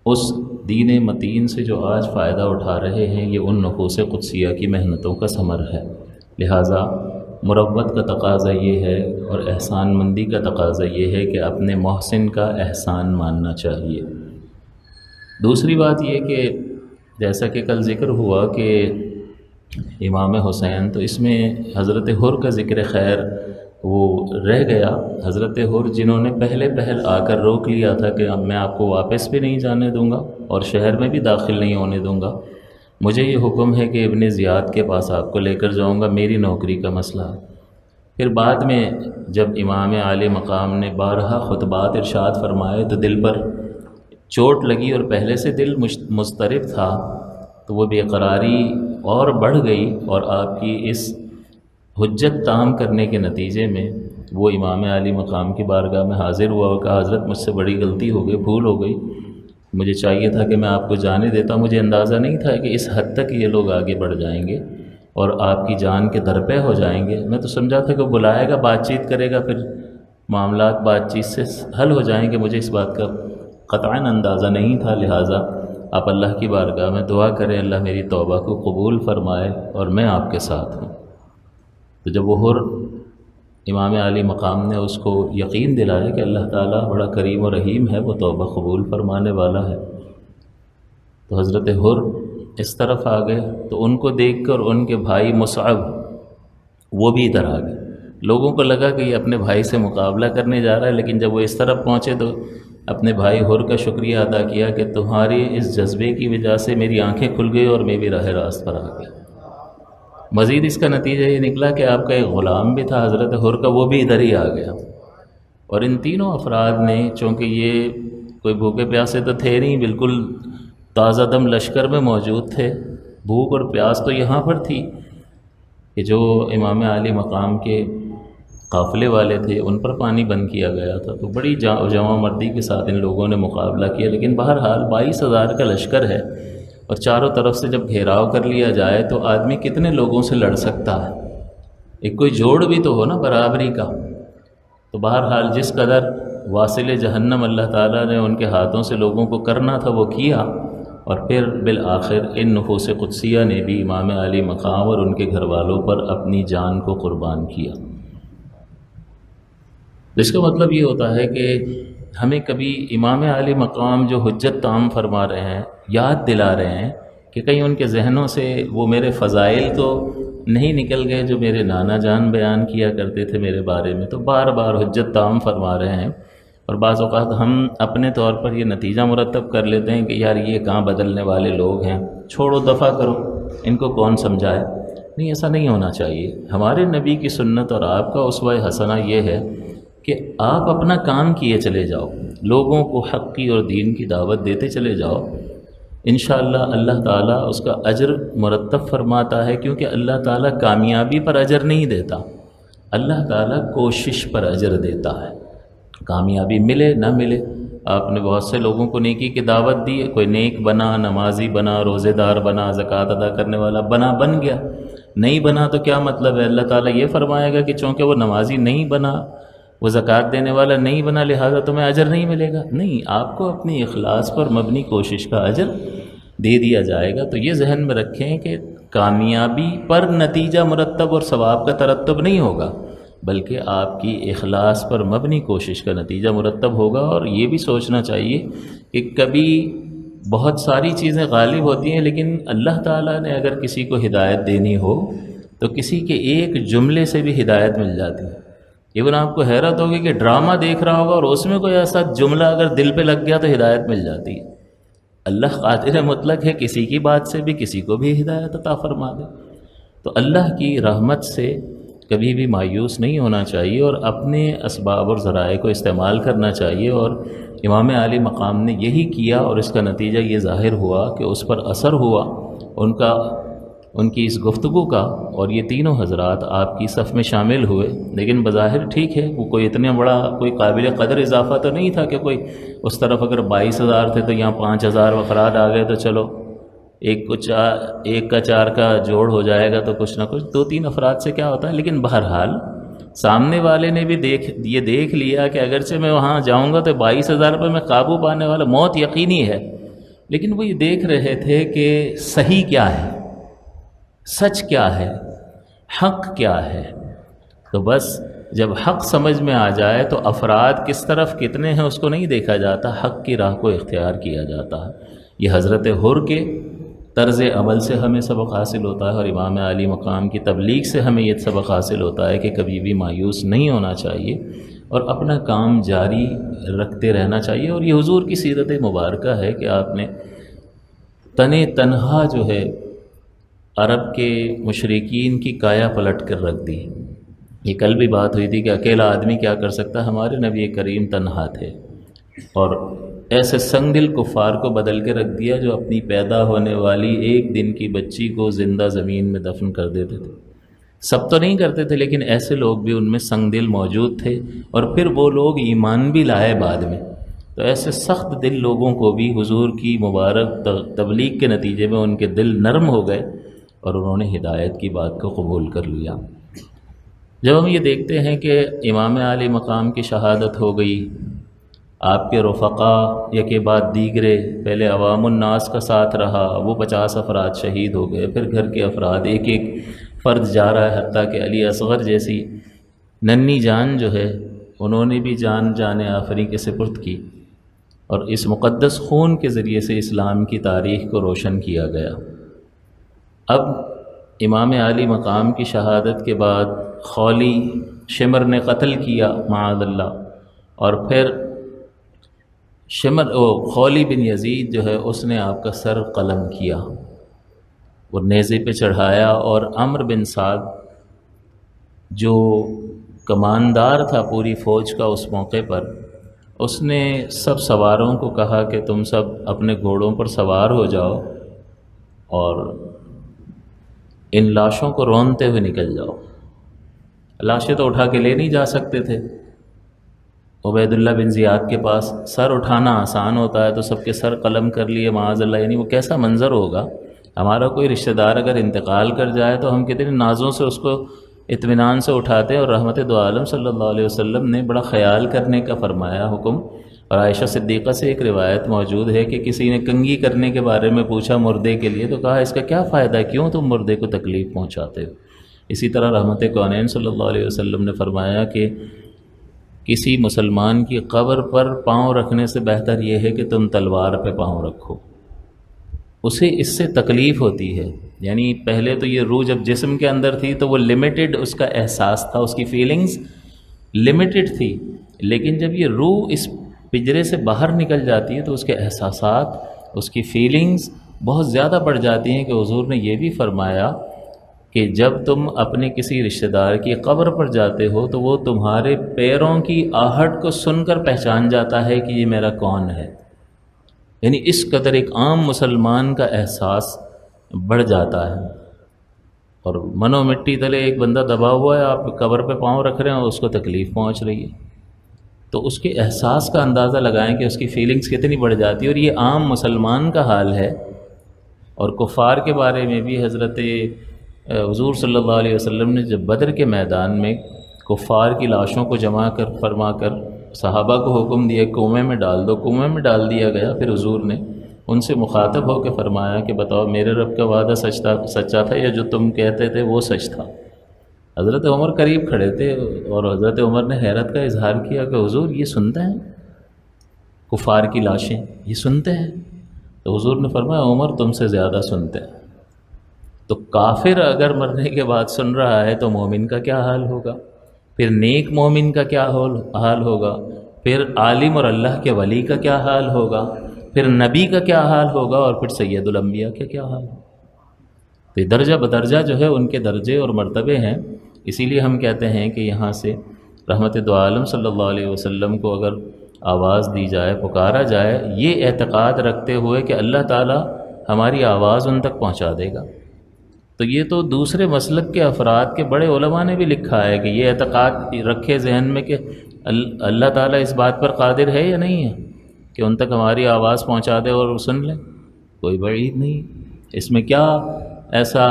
Speaker 4: اس دین متین سے جو آج فائدہ اٹھا رہے ہیں، یہ ان نفوس قدسیہ کی محنتوں کا ثمر ہے۔ لہٰذا مروت کا تقاضا یہ ہے اور احسان مندی کا تقاضا یہ ہے کہ اپنے محسن کا احسان ماننا چاہیے۔ دوسری بات یہ کہ جیسا کہ کل ذکر ہوا کہ امام حسین، تو اس میں حضرت حر کا ذکر خیر وہ رہ گیا۔ حضرت حر جنہوں نے پہل آ کر روک لیا تھا کہ اب میں آپ کو واپس بھی نہیں جانے دوں گا اور شہر میں بھی داخل نہیں ہونے دوں گا، مجھے یہ حکم ہے کہ ابن زیاد کے پاس آپ کو لے کر جاؤں گا، میری نوکری کا مسئلہ ہے۔ پھر بعد میں جب امام عالی مقام نے بارہا خطبات ارشاد فرمائے تو دل پر چوٹ لگی اور پہلے سے دل مضطرب تھا، تو وہ بے قراری اور بڑھ گئی، اور آپ کی اس حجت تام کرنے کے نتیجے میں وہ امام عالی مقام کی بارگاہ میں حاضر ہوا اور کہا حضرت مجھ سے بڑی غلطی ہو گئی، بھول ہو گئی، مجھے چاہیے تھا کہ میں آپ کو جانے دیتا، مجھے اندازہ نہیں تھا کہ اس حد تک یہ لوگ آگے بڑھ جائیں گے اور آپ کی جان کے درپے ہو جائیں گے۔ میں تو سمجھا تھا کہ وہ بلائے گا، بات چیت کرے گا، پھر معاملات بات چیت سے حل ہو جائیں گے، مجھے اس بات کا قطعاً اندازہ نہیں تھا۔ لہٰذا آپ اللہ کی بارگاہ میں دعا کریں اللہ میری توبہ کو قبول فرمائے اور میں آپ کے ساتھ ہوں۔ تو جب وہ حر امام عالی مقام نے اس کو یقین دلایا کہ اللہ تعالیٰ بڑا کریم و رحیم ہے، وہ توبہ قبول فرمانے والا ہے، تو حضرت حر اس طرف آ گئے، تو ان کو دیکھ کر ان کے بھائی مصعب وہ بھی ادھر آ گئے۔ لوگوں کو لگا کہ یہ اپنے بھائی سے مقابلہ کرنے جا رہا ہے، لیکن جب وہ اس طرف پہنچے تو اپنے بھائی حر کا شکریہ ادا کیا کہ تمہاری اس جذبے کی وجہ سے میری آنکھیں کھل گئی اور میں بھی راہ راست پر آ گیا۔ مزید اس کا نتیجہ یہ نکلا کہ آپ کا ایک غلام بھی تھا حضرت حر کا، وہ بھی ادھر ہی آ گیا، اور ان تینوں افراد نے، چونکہ یہ کوئی بھوکے پیاسے تو تھے نہیں، بالکل تازہ دم لشکر میں موجود تھے، بھوک اور پیاس تو یہاں پر تھی کہ جو امام عالی مقام کے قافلے والے تھے ان پر پانی بند کیا گیا تھا، تو بڑی جواں مردی کے ساتھ ان لوگوں نے مقابلہ کیا۔ لیکن بہرحال 22,000 کا لشکر ہے اور چاروں طرف سے جب گھیراؤ کر لیا جائے تو آدمی کتنے لوگوں سے لڑ سکتا ہے، ایک کوئی جوڑ بھی تو ہو نا برابری کا۔ تو بہرحال جس قدر واصل جہنم اللہ تعالیٰ نے ان کے ہاتھوں سے لوگوں کو کرنا تھا وہ کیا، اور پھر بالآخر ان نفوس قدسیہ نے بھی امام عالی مقام اور ان کے گھر والوں پر اپنی جان کو قربان کیا۔ جس کا مطلب یہ ہوتا ہے کہ ہمیں کبھی امام عالی مقام جو حجت تام فرما رہے ہیں یاد دلا رہے ہیں کہ کہیں ان کے ذہنوں سے وہ میرے فضائل تو نہیں نکل گئے جو میرے نانا جان بیان کیا کرتے تھے میرے بارے میں، تو بار بار حجت تام فرما رہے ہیں۔ اور بعض اوقات ہم اپنے طور پر یہ نتیجہ مرتب کر لیتے ہیں کہ یار یہ کہاں بدلنے والے لوگ ہیں، چھوڑو دفع کرو، ان کو کون سمجھائے۔ نہیں، ایسا نہیں ہونا چاہیے۔ ہمارے نبی کی سنت اور آپ کا اسوہ حسنہ یہ ہے کہ آپ اپنا کام کیے چلے جاؤ، لوگوں کو حق کی اور دین کی دعوت دیتے چلے جاؤ، انشاءاللہ اللہ تعالیٰ اس کا اجر مرتب فرماتا ہے، کیونکہ اللہ تعالیٰ کامیابی پر اجر نہیں دیتا، اللہ تعالیٰ کوشش پر اجر دیتا ہے۔ کامیابی ملے نہ ملے، آپ نے بہت سے لوگوں کو نیکی کی دعوت دی، کوئی نیک بنا، نمازی بنا، روزے دار بنا، زکوٰۃ ادا کرنے والا بن گیا، نہیں بنا تو کیا مطلب ہے؟ اللہ تعالیٰ یہ فرمائے گا کہ چونکہ وہ نمازی نہیں بنا، وہ زکوٰۃ دینے والا نہیں بنا، لہٰذا تمہیں اجر نہیں ملے گا؟ نہیں، آپ کو اپنی اخلاص پر مبنی کوشش کا اجر دے دیا جائے گا۔ تو یہ ذہن میں رکھیں کہ کامیابی پر نتیجہ مرتب اور ثواب کا ترتب نہیں ہوگا، بلکہ آپ کی اخلاص پر مبنی کوشش کا نتیجہ مرتب ہوگا۔ اور یہ بھی سوچنا چاہیے کہ کبھی بہت ساری چیزیں غالب ہوتی ہیں، لیکن اللہ تعالیٰ نے اگر کسی کو ہدایت دینی ہو تو کسی کے ایک جملے سے بھی ہدایت مل جاتی ہے۔ ایون آپ کو حیرت ہوگی کہ ڈرامہ دیکھ رہا ہوگا اور اس میں کوئی ایسا جملہ اگر دل پہ لگ گیا تو ہدایت مل جاتی ہے۔ اللہ قادر مطلق ہے، کسی کی بات سے بھی کسی کو بھی ہدایت عطا فرما دے۔ تو اللہ کی رحمت سے کبھی بھی مایوس نہیں ہونا چاہیے اور اپنے اسباب اور ذرائع کو استعمال کرنا چاہیے، اور امام عالی مقام نے یہی کیا، اور اس کا نتیجہ یہ ظاہر ہوا کہ اس پر اثر ہوا ان کی اس گفتگو کا، اور یہ تینوں حضرات آپ کی صف میں شامل ہوئے۔ لیکن بظاہر ٹھیک ہے، وہ کوئی اتنا بڑا کوئی قابل قدر اضافہ تو نہیں تھا کہ کوئی اس طرف اگر 22,000 تھے تو یہاں 5,000 افراد آ گئے تو چلو ایک کا 4 کا جوڑ ہو جائے گا تو کچھ نہ کچھ 2-3 افراد سے کیا ہوتا ہے۔ لیکن بہرحال سامنے والے نے بھی یہ دیکھ لیا کہ اگرچہ میں وہاں جاؤں گا تو 22,000 پر میں قابو پانے والا، موت یقینی ہے، لیکن وہ یہ دیکھ رہے تھے کہ صحیح کیا ہے، سچ کیا ہے، حق کیا ہے۔ تو بس جب حق سمجھ میں آ جائے تو افراد کس طرف کتنے ہیں اس کو نہیں دیکھا جاتا، حق کی راہ کو اختیار کیا جاتا ہے۔ یہ حضرت حر کے طرز عمل سے ہمیں سبق حاصل ہوتا ہے، اور امام عالی مقام کی تبلیغ سے ہمیں یہ سبق حاصل ہوتا ہے کہ کبھی بھی مایوس نہیں ہونا چاہیے اور اپنا کام جاری رکھتے رہنا چاہیے۔ اور یہ حضور کی سیرت مبارکہ ہے کہ آپ نے تنہا جو ہے عرب کے مشرکین کی کایا پلٹ کر رکھ دی۔ یہ کل بھی بات ہوئی تھی کہ اکیلا آدمی کیا کر سکتا ہے، ہمارے نبی کریم تنہا تھے اور ایسے سنگ دل کفار کو بدل کے رکھ دیا جو اپنی پیدا ہونے والی 1 دن کی بچی کو زندہ زمین میں دفن کر دیتے تھے۔ سب تو نہیں کرتے تھے، لیکن ایسے لوگ بھی ان میں سنگ دل موجود تھے، اور پھر وہ لوگ ایمان بھی لائے بعد میں۔ تو ایسے سخت دل لوگوں کو بھی حضور کی مبارک تبلیغ کے نتیجے میں ان کے دل نرم ہو گئے اور انہوں نے ہدایت کی بات کو قبول کر لیا۔ جب ہم یہ دیکھتے ہیں کہ امام عالی مقام کی شہادت ہو گئی، آپ کے رفقا یکے بعد دیگرے، پہلے عوام الناس کا ساتھ رہا، وہ 50 افراد شہید ہو گئے، پھر گھر کے افراد ایک ایک فرد جا رہا ہے، حتیٰ کہ علی اصغر جیسی ننھی جان جو ہے انہوں نے بھی جان آفری کے سپرد کی، اور اس مقدس خون کے ذریعے سے اسلام کی تاریخ کو روشن کیا گیا۔ اب امام عالی مقام کی شہادت کے بعد خولی شمر نے قتل کیا معاذ اللہ، اور پھر خولی بن یزید جو ہے اس نے آپ کا سر قلم کیا، وہ نیزے پہ چڑھایا، اور عمر بن سعد جو کماندار تھا پوری فوج کا اس موقع پر، اس نے سب سواروں کو کہا کہ تم سب اپنے گھوڑوں پر سوار ہو جاؤ اور ان لاشوں کو رونتے ہوئے نکل جاؤ۔ لاشیں تو اٹھا کے لے نہیں جا سکتے تھے، عبید اللہ بن زیاد کے پاس سر اٹھانا آسان ہوتا ہے تو سب کے سر قلم کر لیے معاذ اللہ، یعنی وہ کیسا منظر ہوگا۔ ہمارا کوئی رشتہ دار اگر انتقال کر جائے تو ہم کتنے نازوں سے اس کو اطمینان سے اٹھاتے ہیں، اور رحمت دو عالم صلی اللہ علیہ وسلم نے بڑا خیال کرنے کا فرمایا حکم۔ اور عائشہ صدیقہ سے ایک روایت موجود ہے کہ کسی نے کنگھی کرنے کے بارے میں پوچھا مردے کے لیے، تو کہا اس کا کیا فائدہ ہے، کیوں تم مردے کو تکلیف پہنچاتے ہو۔ اسی طرح رحمت کونین صلی اللہ علیہ وسلم نے فرمایا کہ کسی مسلمان کی قبر پر پاؤں رکھنے سے بہتر یہ ہے کہ تم تلوار پہ پاؤں رکھو. اسے اس سے تکلیف ہوتی ہے. یعنی پہلے تو یہ روح جب جسم کے اندر تھی تو وہ لمیٹڈ اس کا احساس تھا، اس کی فیلنگز لمیٹڈ تھی، لیکن جب یہ روح اس پنجرے سے باہر نکل جاتی ہے تو اس کے احساسات، اس کی فیلنگز بہت زیادہ بڑھ جاتی ہیں. کہ حضور نے یہ بھی فرمایا کہ جب تم اپنے کسی رشتہ دار کی قبر پر جاتے ہو تو وہ تمہارے پیروں کی آہٹ کو سن کر پہچان جاتا ہے کہ یہ میرا کون ہے. یعنی اس قدر ایک عام مسلمان کا احساس بڑھ جاتا ہے. اور منو مٹی تلے ایک بندہ دبا ہوا ہے، آپ قبر پہ پاؤں رکھ رہے ہیں اور اس کو تکلیف پہنچ رہی ہے، تو اس کے احساس کا اندازہ لگائیں کہ اس کی فیلنگز کتنی بڑھ جاتی ہے. اور یہ عام مسلمان کا حال ہے. اور کفار کے بارے میں بھی حضرت حضور صلی اللہ علیہ وسلم نے جب بدر کے میدان میں کفار کی لاشوں کو جمع فرما کر صحابہ کو حکم دیا کنویں میں ڈال دو، کنویں میں ڈال دیا گیا. پھر حضور نے ان سے مخاطب ہو کے فرمایا کہ بتاؤ میرے رب کا وعدہ سچا تھا یا جو تم کہتے تھے وہ سچ تھا؟ حضرت عمر قریب کھڑے تھے اور حضرت عمر نے حیرت کا اظہار کیا کہ حضور یہ سنتے ہیں، کفار کی لاشیں یہ سنتے ہیں؟ تو حضور نے فرمایا عمر تم سے زیادہ سنتے ہیں. تو کافر اگر مرنے کے بعد سن رہا ہے تو مومن کا کیا حال ہوگا؟ پھر نیک مومن کا کیا حال ہوگا؟ پھر عالم اور اللہ کے ولی کا کیا حال ہوگا؟ پھر نبی کا کیا حال ہوگا؟ اور پھر سید الانبیاء کا کیا حال ہوگا؟ تو یہ درجہ بدرجہ جو ہے ان کے درجے اور مرتبے ہیں. اسی لیے ہم کہتے ہیں کہ یہاں سے رحمت دو عالم صلی اللہ علیہ وسلم کو اگر آواز دی جائے، پکارا جائے، یہ اعتقاد رکھتے ہوئے کہ اللہ تعالیٰ ہماری آواز ان تک پہنچا دے گا. تو یہ تو دوسرے مسلک کے افراد کے بڑے علماء نے بھی لکھا ہے کہ یہ اعتقاد رکھے ذہن میں کہ اللہ تعالیٰ اس بات پر قادر ہے یا نہیں ہے کہ ان تک ہماری آواز پہنچا دے اور سن لیں. کوئی بعید نہیں، اس میں کیا ایسا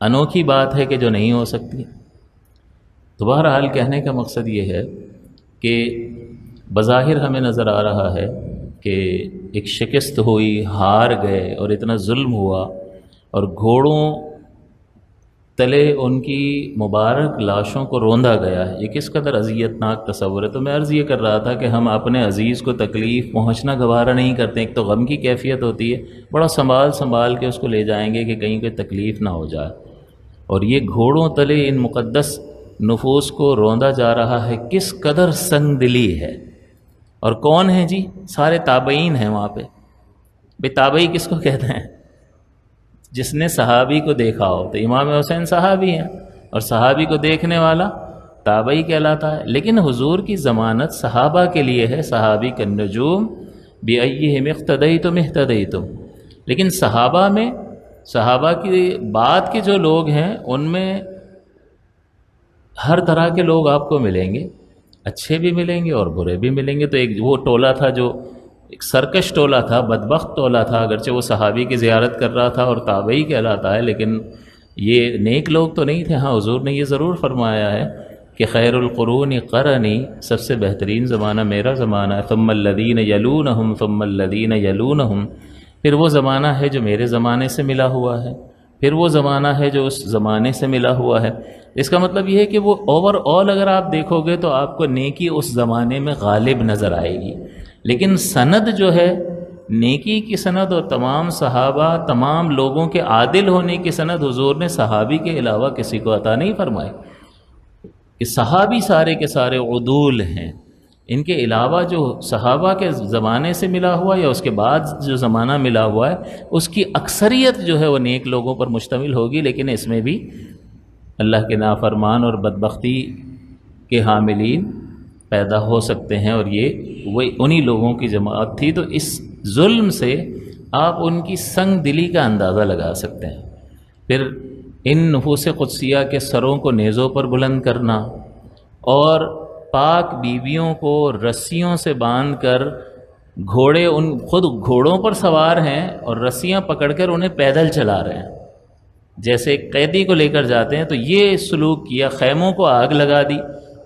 Speaker 4: انوکھی بات ہے کہ جو نہیں ہو سکتی. تو بہرحال کہنے کا مقصد یہ ہے کہ بظاہر ہمیں نظر آ رہا ہے کہ ایک شکست ہوئی، ہار گئے اور اتنا ظلم ہوا اور گھوڑوں تلے ان کی مبارک لاشوں کو روندا گیا ہے. یہ کس قدر اذیت ناک تصور ہے. تو میں عرض یہ کر رہا تھا کہ ہم اپنے عزیز کو تکلیف پہنچنا گوارا نہیں کرتے. ایک تو غم کی کیفیت ہوتی ہے، بڑا سنبھال کے اس کو لے جائیں گے کہ کہیں کوئی تکلیف نہ ہو جائے. اور یہ گھوڑوں تلے ان مقدس نفوس کو روندا جا رہا ہے. کس قدر سنگ دلی ہے. اور کون ہیں جی؟ سارے تابعین ہیں وہاں پہ. بے تابعی کس کو کہتے ہیں؟ جس نے صحابی کو دیکھا ہو. تو امام حسین صحابی ہیں اور صحابی کو دیکھنے والا تابعی کہلاتا ہے. لیکن حضور کی ضمانت صحابہ کے لیے ہے. صحابی کا نجوم بِأَيِّهِمْ اقْتَدَيْتُمْ اهْتَدَيْتُمْ. لیکن صحابہ میں، صحابہ کی بعد کے جو لوگ ہیں ان میں ہر طرح کے لوگ آپ کو ملیں گے، اچھے بھی ملیں گے اور برے بھی ملیں گے. تو ایک وہ ٹولہ تھا جو ایک سرکش ٹولہ تھا، بدبخت ٹولہ تھا، اگرچہ وہ صحابی کی زیارت کر رہا تھا اور تابعی کہلاتا ہے، لیکن یہ نیک لوگ تو نہیں تھے. ہاں حضور نے یہ ضرور فرمایا ہے کہ خیر القرون قرنی، سب سے بہترین زمانہ میرا زمانہ ہے. ثم الذین یلونہم ثم الذین یلونہم. پھر وہ زمانہ ہے جو میرے زمانے سے ملا ہوا ہے، پھر وہ زمانہ ہے جو اس زمانے سے ملا ہوا ہے. اس کا مطلب یہ ہے کہ وہ اوور آل اگر آپ دیکھو گے تو آپ کو نیکی اس زمانے میں غالب نظر آئے گی. لیکن سند جو ہے نیکی کی سند اور تمام صحابہ، تمام لوگوں کے عادل ہونے کی سند حضور نے صحابی کے علاوہ کسی کو عطا نہیں فرمائی. کہ صحابی سارے کے سارے عدول ہیں. ان کے علاوہ جو صحابہ کے زمانے سے ملا ہوا یا اس کے بعد جو زمانہ ملا ہوا ہے اس کی اکثریت جو ہے وہ نیک لوگوں پر مشتمل ہوگی. لیکن اس میں بھی اللہ کے نافرمان اور بدبختی کے حاملین پیدا ہو سکتے ہیں، اور یہ وہ انہی لوگوں کی جماعت تھی. تو اس ظلم سے آپ ان کی سنگ دلی کا اندازہ لگا سکتے ہیں. پھر ان نفوس قدسیہ کے سروں کو نیزوں پر بلند کرنا اور پاک بیویوں کو رسیوں سے باندھ کر، گھوڑے ان خود گھوڑوں پر سوار ہیں اور رسیاں پکڑ کر انہیں پیدل چلا رہے ہیں جیسے ایک قیدی کو لے کر جاتے ہیں. تو یہ سلوک کیا. خیموں کو آگ لگا دی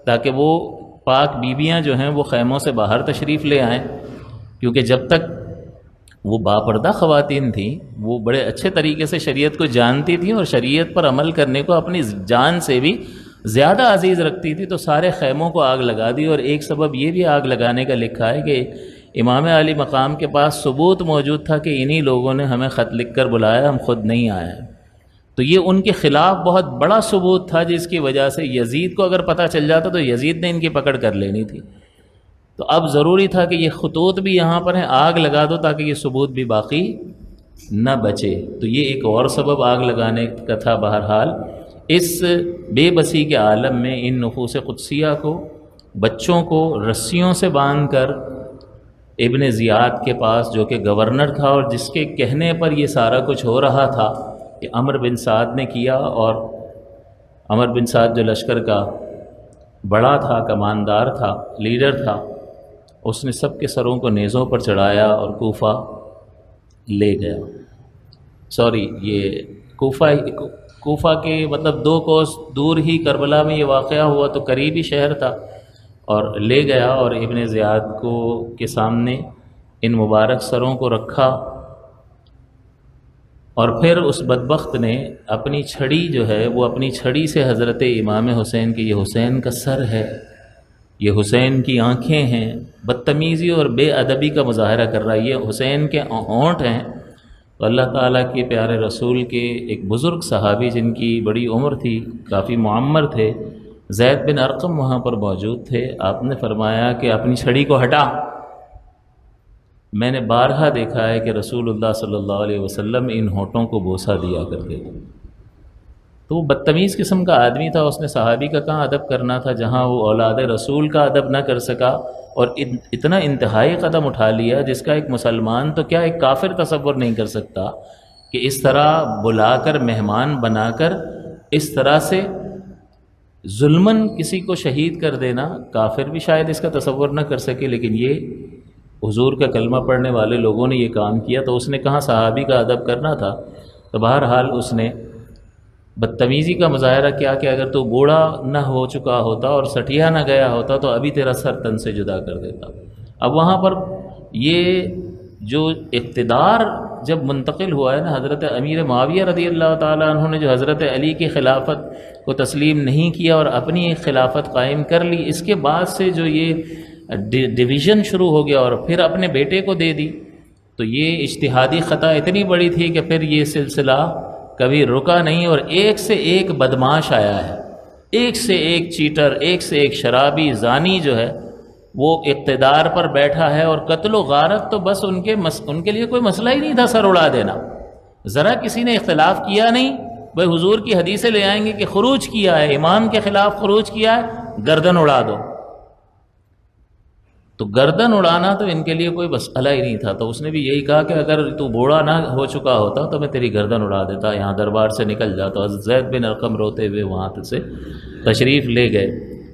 Speaker 4: تاکہ وہ پاک بیویاں جو ہیں وہ خیموں سے باہر تشریف لے آئیں، کیونکہ جب تک وہ باپردہ خواتین تھیں وہ بڑے اچھے طریقے سے شریعت کو جانتی تھیں اور شریعت پر عمل کرنے کو اپنی جان سے بھی زیادہ عزیز رکھتی تھی تو سارے خیموں کو آگ لگا دی، اور ایک سبب یہ بھی آگ لگانے کا لکھا ہے کہ امام علی مقام کے پاس ثبوت موجود تھا کہ انہی لوگوں نے ہمیں خط لکھ کر بلایا، ہم خود نہیں آئے ہیں۔ تو یہ ان کے خلاف بہت بڑا ثبوت تھا، جس کی وجہ سے یزید کو اگر پتہ چل جاتا تو یزید نے ان کی پکڑ کر لینی تھی۔ تو اب ضروری تھا کہ یہ خطوط بھی یہاں پر ہیں، آگ لگا دو تاکہ یہ ثبوت بھی باقی نہ بچے۔ تو یہ ایک اور سبب آگ لگانے کا تھا۔ بہرحال اس بے بسی کے عالم میں ان نفوس قدسیہ کو، بچوں کو رسیوں سے باندھ کر ابن زیاد کے پاس، جو کہ گورنر تھا اور جس کے کہنے پر یہ سارا کچھ ہو رہا تھا، کہ عمر بن سعد نے کیا، اور عمر بن سعد جو لشکر کا بڑا تھا، کماندار تھا، لیڈر تھا، اس نے سب کے سروں کو نیزوں پر چڑھایا اور کوفہ لے گیا۔ سوری، یہ کوفہ کے مطلب 2 کوس دور ہی کربلا میں یہ واقعہ ہوا، تو قریبی شہر تھا، اور لے گیا اور ابن زیاد کو کے سامنے ان مبارک سروں کو رکھا، اور پھر اس بدبخت نے اپنی چھڑی جو ہے وہ اپنی چھڑی سے حضرت امام حسین کی، یہ حسین کا سر ہے، یہ حسین کی آنکھیں ہیں، بدتمیزی اور بے ادبی کا مظاہرہ کر رہا ہے، یہ حسین کے ہونٹ ہیں۔ تو اللہ تعالیٰ کے پیارے رسول کے ایک بزرگ صحابی جن کی بڑی عمر تھی، کافی معمر تھے، زید بن ارقم وہاں پر موجود تھے۔ آپ نے فرمایا کہ اپنی چھڑی کو ہٹا۔ میں نے بارہا دیکھا ہے کہ رسول اللہ صلی اللہ علیہ وسلم ان ہونٹوں کو بوسہ دیا کرتے تھے۔ تو وہ بدتمیز قسم کا آدمی تھا، اس نے صحابی کا کہاں ادب کرنا تھا، جہاں وہ اولاد رسول کا ادب نہ کر سکا، اور اتنا انتہائی قدم اٹھا لیا جس کا ایک مسلمان تو کیا ایک کافر تصور نہیں کر سکتا، کہ اس طرح بلا کر مہمان بنا کر اس طرح سے ظلماً کسی کو شہید کر دینا، کافر بھی شاید اس کا تصور نہ کر سکے، لیکن یہ حضور کا کلمہ پڑھنے والے لوگوں نے یہ کام کیا، تو اس نے کہاں صحابی کا ادب کرنا تھا۔ تو بہرحال اس نے بدتمیزی کا مظاہرہ کیا کہ اگر تو بوڑھا نہ ہو چکا ہوتا اور سٹیا نہ گیا ہوتا تو ابھی تیرا سر تن سے جدا کر دیتا۔ اب وہاں پر یہ جو اقتدار جب منتقل ہوا ہے نا، حضرت امیر معاویہ رضی اللہ تعالیٰ عنہ نے جو حضرت علی کی خلافت کو تسلیم نہیں کیا اور اپنی ایک خلافت قائم کر لی، اس کے بعد سے جو یہ ڈویژن شروع ہو گیا اور پھر اپنے بیٹے کو دے دی، تو یہ اجتہادی خطا اتنی بڑی تھی کہ پھر یہ سلسلہ کبھی رکا نہیں، اور ایک سے ایک بدماش آیا ہے، ایک سے ایک چیٹر، ایک سے ایک شرابی، زانی جو ہے وہ اقتدار پر بیٹھا ہے، اور قتل و غارت تو بس ان کے لیے کوئی مسئلہ ہی نہیں تھا، سر اڑا دینا۔ ذرا کسی نے اختلاف کیا نہیں، بھائی حضور کی حدیثیں لے آئیں گے کہ خروج کیا ہے، امام کے خلاف خروج کیا ہے، گردن اڑا دو۔ تو گردن اڑانا تو ان کے لیے کوئی مسئلہ ہی نہیں تھا، تو اس نے بھی یہی کہا کہ اگر تو بوڑھا نہ ہو چکا ہوتا تو میں تیری گردن اڑا دیتا، یہاں دربار سے نکل جاتا۔ زید بن ارقم روتے ہوئے وہاں سے تشریف لے گئے۔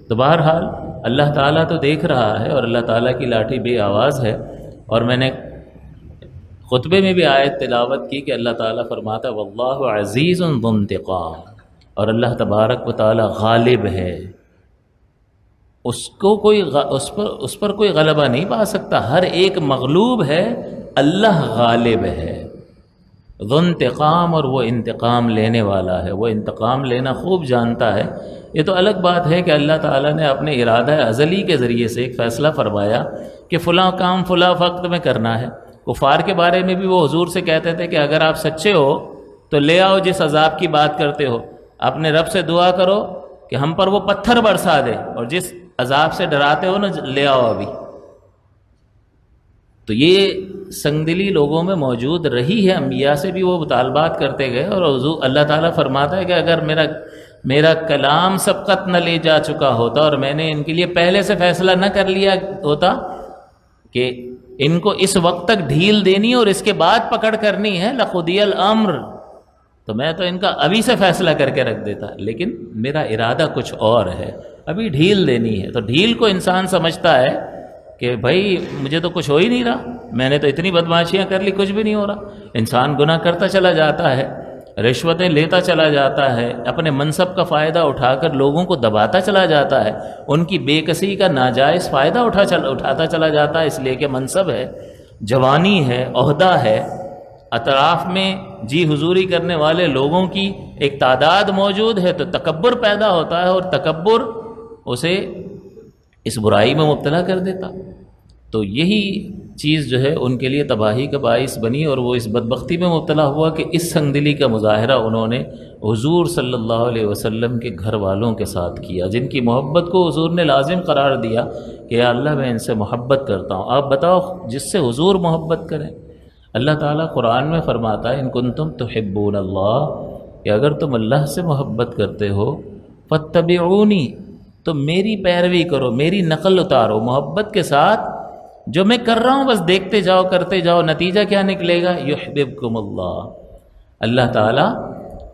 Speaker 4: تو بہرحال اللہ تعالیٰ تو دیکھ رہا ہے، اور اللہ تعالیٰ کی لاٹھی بے آواز ہے، اور میں نے خطبے میں بھی آیت تلاوت کی کہ اللہ تعالیٰ فرماتا واللہ عزیز ذو انتقام، اور اللہ تبارک و تعالیٰ غالب ہے، اس پر کوئی غلبہ نہیں پا سکتا، ہر ایک مغلوب ہے، اللہ غالب ہے، ذو انتقام، اور وہ انتقام لینے والا ہے، وہ انتقام لینا خوب جانتا ہے۔ یہ تو الگ بات ہے کہ اللہ تعالیٰ نے اپنے ارادہ ازلی کے ذریعے سے ایک فیصلہ فرمایا کہ فلاں کام فلاں وقت میں کرنا ہے۔ کفار کے بارے میں بھی وہ حضور سے کہتے تھے کہ اگر آپ سچے ہو تو لے آؤ جس عذاب کی بات کرتے ہو، اپنے رب سے دعا کرو کہ ہم پر وہ پتھر برسا دے، اور جس عذاب سے ڈراتے ہو نا لے آؤ ابھی۔ تو یہ سنگدلی لوگوں میں موجود رہی ہے، انبیاء سے بھی وہ مطالبات کرتے گئے، اور حضور اللہ تعالیٰ فرماتا ہے کہ اگر میرا کلام سبقت نہ لے جا چکا ہوتا اور میں نے ان کے لیے پہلے سے فیصلہ نہ کر لیا ہوتا کہ ان کو اس وقت تک ڈھیل دینی اور اس کے بعد پکڑ کرنی ہے، لقضی الامر، تو میں تو ان کا ابھی سے فیصلہ کر کے رکھ دیتا، لیکن میرا ارادہ کچھ اور ہے، ابھی ڈھیل دینی ہے۔ تو ڈھیل کو انسان سمجھتا ہے کہ بھائی مجھے تو کچھ ہو ہی نہیں رہا، میں نے تو اتنی بدماشیاں کر لی، کچھ بھی نہیں ہو رہا۔ انسان گناہ کرتا چلا جاتا ہے، رشوتیں لیتا چلا جاتا ہے، اپنے منصب کا فائدہ اٹھا کر لوگوں کو دباتا چلا جاتا ہے، ان کی بے کسی کا ناجائز فائدہ اٹھاتا چلا جاتا ہے، اس لیے کہ منصب ہے، جوانی ہے، عہدہ ہے، اطراف میں جی حضوری کرنے والے لوگوں کی ایک تعداد موجود ہے تو تکبر پیدا ہوتا ہے، اور تکبر اسے اس برائی میں مبتلا کر دیتا۔ تو یہی چیز جو ہے ان کے لیے تباہی کا باعث بنی، اور وہ اس بدبختی میں مبتلا ہوا کہ اس سنگ دلی کا مظاہرہ انہوں نے حضور صلی اللہ علیہ وسلم کے گھر والوں کے ساتھ کیا، جن کی محبت کو حضور نے لازم قرار دیا کہ یا اللہ میں ان سے محبت کرتا ہوں۔ آپ بتاؤ جس سے حضور محبت کریں۔ اللہ تعالیٰ قرآن میں فرماتا ہے ان کنتم تحبون اللہ، کہ اگر تم اللہ سے محبت کرتے ہو فاتبعونی، تو میری پیروی کرو، میری نقل اتارو محبت کے ساتھ، جو میں کر رہا ہوں بس دیکھتے جاؤ کرتے جاؤ، نتیجہ کیا نکلے گا؟ یحببکم اللہ، اللہ تعالیٰ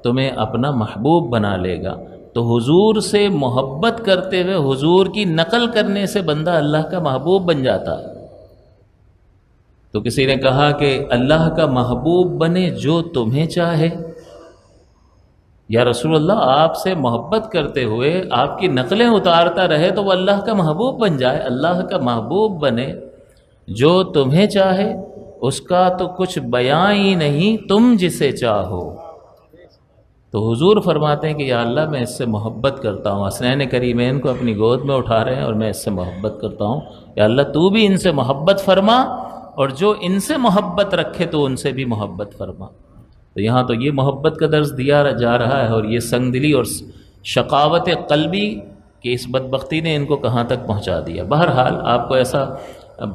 Speaker 4: تمہیں اپنا محبوب بنا لے گا۔ تو حضور سے محبت کرتے ہوئے حضور کی نقل کرنے سے بندہ اللہ کا محبوب بن جاتا ہے۔ تو کسی نے کہا کہ اللہ کا محبوب بنے جو تمہیں چاہے۔ یا رسول اللہ آپ سے محبت کرتے ہوئے آپ کی نقلیں اتارتا رہے تو وہ اللہ کا محبوب بن جائے۔ اللہ کا محبوب بنے جو تمہیں چاہے، اس کا تو کچھ بیان ہی نہیں، تم جسے چاہو۔ تو حضور فرماتے ہیں کہ یا اللہ میں اس سے محبت کرتا ہوں، حسنین کریمین کو اپنی گود میں اٹھا رہے ہیں اور میں اس سے محبت کرتا ہوں، یا اللہ تو بھی ان سے محبت فرما، اور جو ان سے محبت رکھے تو ان سے بھی محبت فرما۔ تو یہاں تو یہ محبت کا درس دیا جا رہا ہے، اور یہ سنگ دلی اور شقاوت قلبی کہ اس بدبختی نے ان کو کہاں تک پہنچا دیا۔ بہرحال آپ کو ایسا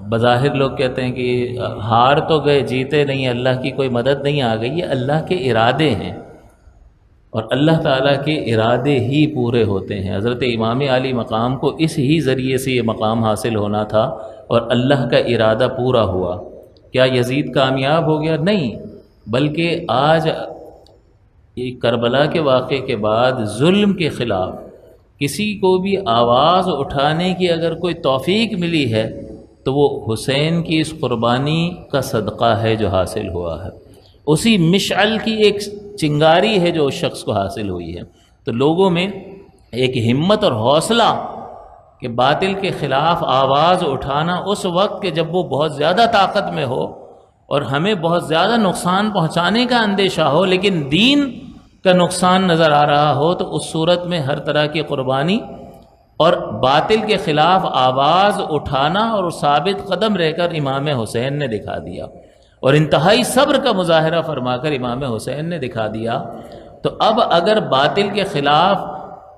Speaker 4: بظاہر لوگ کہتے ہیں کہ ہار تو گئے جیتے نہیں، اللہ کی کوئی مدد نہیں آ گئی، یہ اللہ کے ارادے ہیں، اور اللہ تعالیٰ کے ارادے ہی پورے ہوتے ہیں۔ حضرت امام علی مقام کو اس ہی ذریعے سے یہ مقام حاصل ہونا تھا، اور اللہ کا ارادہ پورا ہوا۔ کیا یزید کامیاب ہو گیا؟ نہیں، بلکہ آج کربلا کے واقعے کے بعد ظلم کے خلاف کسی کو بھی آواز اٹھانے کی اگر کوئی توفیق ملی ہے تو وہ حسین کی اس قربانی کا صدقہ ہے جو حاصل ہوا ہے، اسی مشعل کی ایک چنگاری ہے جو اس شخص کو حاصل ہوئی ہے۔ تو لوگوں میں ایک ہمت اور حوصلہ کہ باطل کے خلاف آواز اٹھانا اس وقت کہ جب وہ بہت زیادہ طاقت میں ہو اور ہمیں بہت زیادہ نقصان پہنچانے کا اندیشہ ہو، لیکن دین کا نقصان نظر آ رہا ہو، تو اس صورت میں ہر طرح کی قربانی اور باطل کے خلاف آواز اٹھانا اور ثابت قدم رہ کر امام حسین نے دکھا دیا، اور انتہائی صبر کا مظاہرہ فرما کر امام حسین نے دکھا دیا۔ تو اب اگر باطل کے خلاف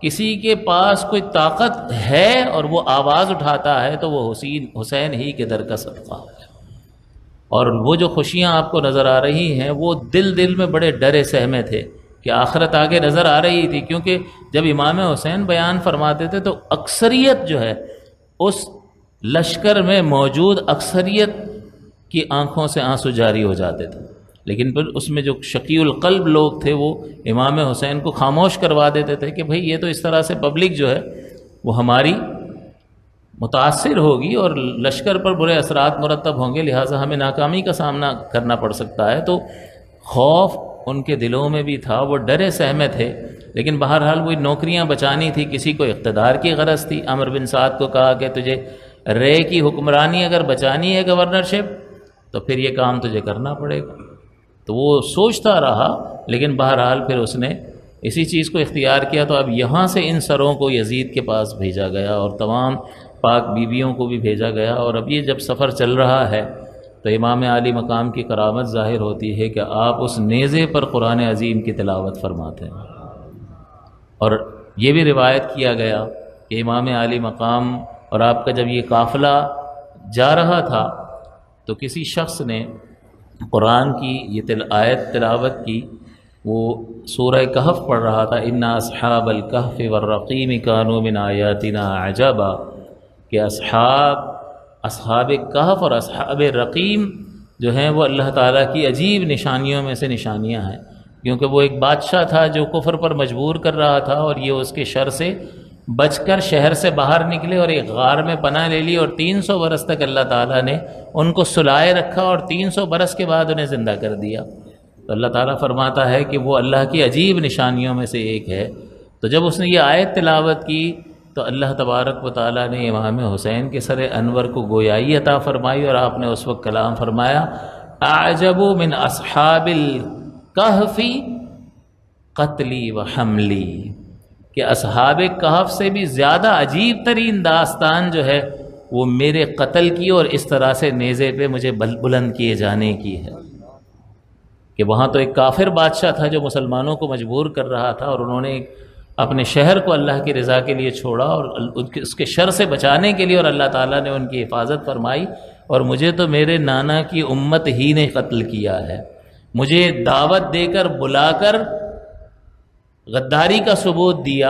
Speaker 4: کسی کے پاس کوئی طاقت ہے اور وہ آواز اٹھاتا ہے تو وہ حسین ہی کے در کا صدقہ ہے۔ اور وہ جو خوشیاں آپ کو نظر آ رہی ہیں وہ دل میں بڑے ڈرے سہمے تھے کہ آخرت آگے نظر آ رہی تھی، کیونکہ جب امام حسین بیان فرماتے تھے تو اکثریت جو ہے اس لشکر میں موجود اکثریت کی آنکھوں سے آنسو جاری ہو جاتے تھے، لیکن پھر اس میں جو شقی القلب لوگ تھے وہ امام حسین کو خاموش کروا دیتے تھے کہ بھئی یہ تو اس طرح سے پبلک جو ہے وہ ہماری متاثر ہوگی اور لشکر پر برے اثرات مرتب ہوں گے، لہٰذا ہمیں ناکامی کا سامنا کرنا پڑ سکتا ہے۔ تو خوف ان کے دلوں میں بھی تھا، وہ ڈرے سہمے تھے، لیکن بہرحال وہی نوکریاں بچانی تھی، کسی کو اقتدار کی غرض تھی۔ عمر بن سعد کو کہا کہ تجھے رے کی حکمرانی اگر بچانی ہے گورنرشپ تو پھر یہ کام تجھے کرنا پڑے گا۔ تو وہ سوچتا رہا، لیکن بہرحال پھر اس نے اسی چیز کو اختیار کیا۔ تو اب یہاں سے ان سروں کو یزید کے پاس بھیجا گیا اور تمام پاک بیویوں کو بھی بھیجا گیا، اور اب یہ جب سفر چل رہا ہے تو امام علی مقام کی کرامت ظاہر ہوتی ہے کہ آپ اس نیزے پر قرآن عظیم کی تلاوت فرماتے ہیں۔ اور یہ بھی روایت کیا گیا کہ امام علی مقام اور آپ کا جب یہ قافلہ جا رہا تھا تو کسی شخص نے قرآن کی یہ آیت تلاوت کی، وہ سورہ کہف پڑھ رہا تھا، اِنَّ أَصْحَابَ الْكَهْفِ وَالرَّقِيمِ كَانُوا مِنْ آيَاتِنَا عَجَبًا، کہ اصحاب کہف اور اصحاب رقیم جو ہیں وہ اللہ تعالیٰ کی عجیب نشانیوں میں سے نشانیاں ہیں، کیونکہ وہ ایک بادشاہ تھا جو کفر پر مجبور کر رہا تھا، اور یہ اس کے شر سے بچ کر شہر سے باہر نکلے اور ایک غار میں پناہ لے لی، اور 300 برس تک اللہ تعالیٰ نے ان کو سلائے رکھا اور 300 برس کے بعد انہیں زندہ کر دیا۔ تو اللہ تعالیٰ فرماتا ہے کہ وہ اللہ کی عجیب نشانیوں میں سے ایک ہے۔ تو جب اس نے یہ آیت تلاوت کی تو اللہ تبارک و تعالیٰ نے امام حسین کے سر انور کو گویائی عطا فرمائی، اور آپ نے اس وقت کلام فرمایا اعجب من اصحاب الکہف قتلی و حملی، کہ اصحاب کہف سے بھی زیادہ عجیب ترین داستان جو ہے وہ میرے قتل کی اور اس طرح سے نیزے پہ مجھے بلند کیے جانے کی ہے۔ کہ وہاں تو ایک کافر بادشاہ تھا جو مسلمانوں کو مجبور کر رہا تھا، اور انہوں نے اپنے شہر کو اللہ کی رضا کے لیے چھوڑا اور اس کے شر سے بچانے کے لیے، اور اللہ تعالیٰ نے ان کی حفاظت فرمائی، اور مجھے تو میرے نانا کی امت ہی نے قتل کیا ہے۔ مجھے دعوت دے کر بلا کر غداری کا ثبوت دیا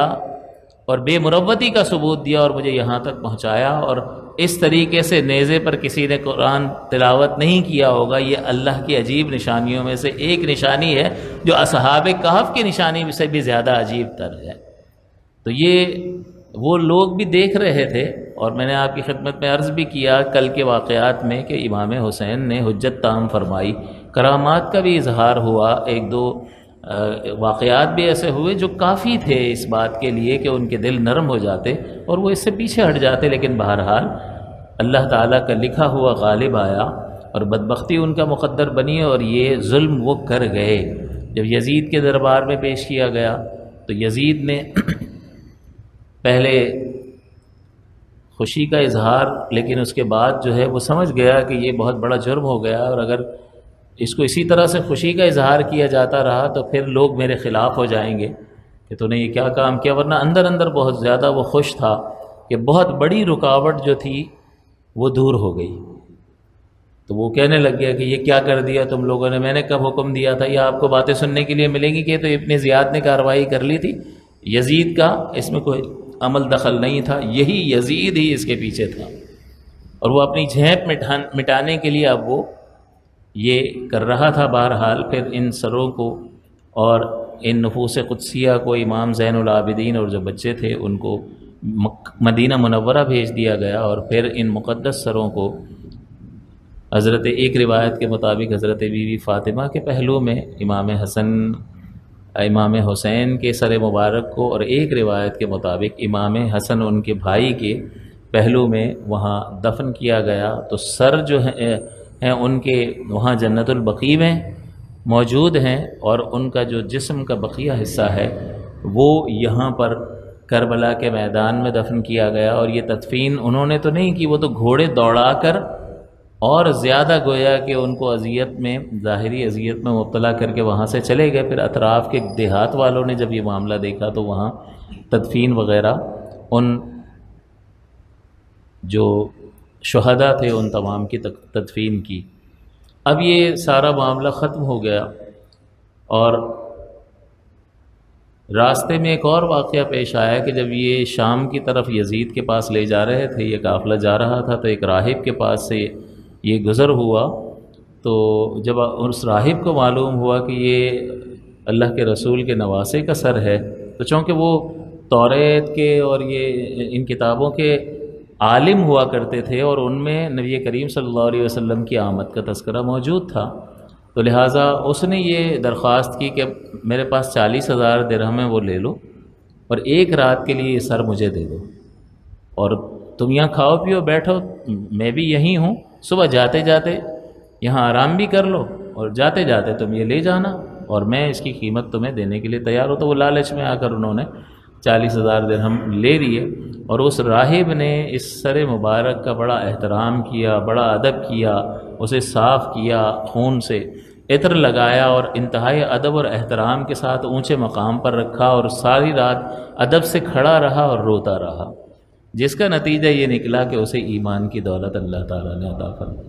Speaker 4: اور بے مروتی کا ثبوت دیا اور مجھے یہاں تک پہنچایا، اور اس طریقے سے نیزے پر کسی نے قرآن تلاوت نہیں کیا ہوگا۔ یہ اللہ کی عجیب نشانیوں میں سے ایک نشانی ہے جو اصحاب کہف کی نشانی سے بھی زیادہ عجیب تر ہے۔ تو یہ وہ لوگ بھی دیکھ رہے تھے، اور میں نے آپ کی خدمت میں عرض بھی کیا کل کے واقعات میں کہ امام حسین نے حجت تام فرمائی، کرامات کا بھی اظہار ہوا، ایک دو واقعات بھی ایسے ہوئے جو کافی تھے اس بات کے لیے کہ ان کے دل نرم ہو جاتے اور وہ اس سے پیچھے ہٹ جاتے، لیکن بہرحال اللہ تعالیٰ کا لکھا ہوا غالب آیا اور بدبختی ان کا مقدر بنی، اور یہ ظلم وہ کر گئے۔ جب یزید کے دربار میں پیش کیا گیا تو یزید نے پہلے خوشی کا اظہار، لیکن اس کے بعد جو ہے وہ سمجھ گیا کہ یہ بہت بڑا جرم ہو گیا، اور اگر اس کو اسی طرح سے خوشی کا اظہار کیا جاتا رہا تو پھر لوگ میرے خلاف ہو جائیں گے کہ تو نے یہ کیا کام کیا، ورنہ اندر اندر بہت زیادہ وہ خوش تھا کہ بہت بڑی رکاوٹ جو تھی وہ دور ہو گئی۔ تو وہ کہنے لگ گیا کہ یہ کیا کر دیا تم لوگوں نے، میں نے کب حکم دیا تھا، یہ آپ کو باتیں سننے کے لیے ملیں گی کہ تو ابن زیاد نے کارروائی کر لی تھی، یزید کا اس میں کوئی عمل دخل نہیں تھا، یہی یزید ہی اس کے پیچھے تھا، اور وہ اپنی جھیپ مٹانے کے لیے اب وہ یہ کر رہا تھا۔ بہرحال پھر ان سروں کو اور ان نفوس قدسیہ کو امام زین العابدین اور جو بچے تھے ان کو مدینہ منورہ بھیج دیا گیا، اور پھر ان مقدس سروں کو حضرت، ایک روایت کے مطابق حضرت بی بی فاطمہ کے پہلو میں امام حسین کے سر مبارک کو، اور ایک روایت کے مطابق امام حسن ان کے بھائی کے پہلو میں وہاں دفن کیا گیا۔ تو سر جو ہیں ان کے وہاں جنت البقیع میں موجود ہیں، اور ان کا جو جسم کا بقیہ حصہ ہے وہ یہاں پر کربلا کے میدان میں دفن کیا گیا۔ اور یہ تدفین انہوں نے تو نہیں کی، وہ تو گھوڑے دوڑا کر اور زیادہ گویا کہ ان کو اذیت میں، ظاہری اذیت میں مبتلا کر کے وہاں سے چلے گئے۔ پھر اطراف کے دیہات والوں نے جب یہ معاملہ دیکھا تو وہاں تدفین وغیرہ ان جو شہداء تھے ان تمام کی تدفین کی۔ اب یہ سارا معاملہ ختم ہو گیا، اور راستے میں ایک اور واقعہ پیش آیا کہ جب یہ شام کی طرف یزید کے پاس لے جا رہے تھے، یہ قافلہ جا رہا تھا، تو ایک راہب کے پاس سے یہ گزر ہوا۔ تو جب اس راہب کو معلوم ہوا کہ یہ اللہ کے رسول کے نواسے کا سر ہے، تو چونکہ وہ توریت کے اور یہ ان کتابوں کے عالم ہوا کرتے تھے، اور ان میں نبی کریم صلی اللہ علیہ وسلم کی آمد کا تذکرہ موجود تھا، تو لہٰذا اس نے یہ درخواست کی کہ میرے پاس 40,000 درہم ہے، وہ لے لو، اور ایک رات کے لیے یہ سر مجھے دے دو، اور تم یہاں کھاؤ پیو بیٹھو، میں بھی یہیں ہوں، صبح جاتے جاتے یہاں آرام بھی کر لو، اور جاتے جاتے تم یہ لے جانا، اور میں اس کی قیمت تمہیں دینے کے لیے تیار ہوں۔ تو وہ لالچ میں آ کر انہوں نے 40,000 درہم لے لیے، اور اس راہب نے اس سر مبارک کا بڑا احترام کیا، بڑا ادب کیا، اسے صاف کیا، خون سے عطر لگایا، اور انتہائی ادب اور احترام کے ساتھ اونچے مقام پر رکھا، اور ساری رات ادب سے کھڑا رہا اور روتا رہا، جس کا نتیجہ یہ نکلا کہ اسے ایمان کی دولت اللہ تعالیٰ نے عطا فرمائی،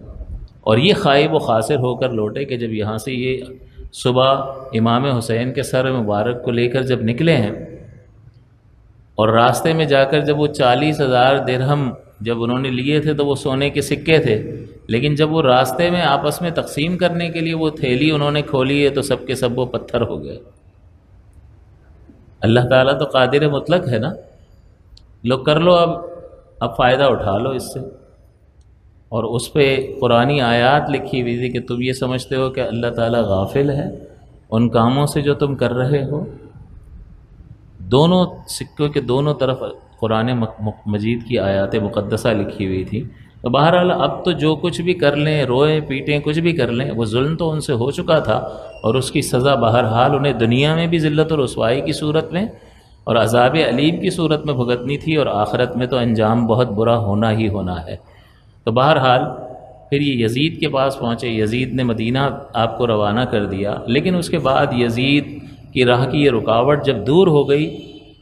Speaker 4: اور یہ خائب و خاسر ہو کر لوٹے کہ جب یہاں سے یہ صبح امام حسین کے سر مبارک کو لے کر جب نکلے ہیں، اور راستے میں جا کر جب وہ 40,000 درہم جب انہوں نے لیے تھے تو وہ سونے کے سکے تھے، لیکن جب وہ راستے میں آپس میں تقسیم کرنے کے لیے وہ تھیلی انہوں نے کھولی ہے تو سب کے سب وہ پتھر ہو گئے۔ اللہ تعالیٰ تو قادر مطلق ہے نا، لو کر لو، اب فائدہ اٹھا لو اس سے۔ اور اس پہ قرآنی آیات لکھی ہوئی تھی کہ تم یہ سمجھتے ہو کہ اللہ تعالیٰ غافل ہے ان کاموں سے جو تم کر رہے ہو۔ دونوں سکوں کے دونوں طرف قرآن مجید کی آیات مقدسہ لکھی ہوئی تھی تو بہرحال اب تو جو کچھ بھی کر لیں، روئیں پیٹیں، کچھ بھی کر لیں، وہ ظلم تو ان سے ہو چکا تھا، اور اس کی سزا بہرحال انہیں دنیا میں بھی ذلت و رسوائی کی صورت میں اور عذاب علیم کی صورت میں بھگتنی تھی، اور آخرت میں تو انجام بہت برا ہونا ہی ہونا ہے۔ تو بہرحال پھر یہ یزید کے پاس پہنچے، یزید نے مدینہ آپ کو روانہ کر دیا، لیکن اس کے بعد یزید کی راہ کی یہ رکاوٹ جب دور ہو گئی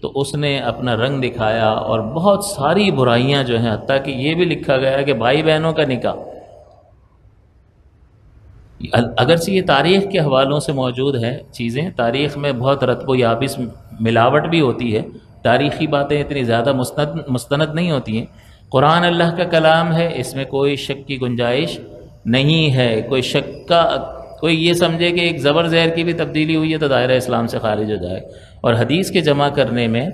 Speaker 4: تو اس نے اپنا رنگ دکھایا، اور بہت ساری برائیاں جو ہیں، حتیٰ کہ یہ بھی لکھا گیا کہ بھائی بہنوں کا نکاح، اگرچہ یہ تاریخ کے حوالوں سے موجود ہیں چیزیں، تاریخ میں بہت رتب و یابس ملاوٹ بھی ہوتی ہے، تاریخی باتیں اتنی زیادہ مستند نہیں ہوتی ہیں۔ قرآن اللہ کا کلام ہے، اس میں کوئی شک کی گنجائش نہیں ہے، کوئی شک کا، کوئی یہ سمجھے کہ ایک زبر زیر کی بھی تبدیلی ہوئی ہے تو دائرہ اسلام سے خارج ہو جائے۔ اور حدیث کے جمع کرنے میں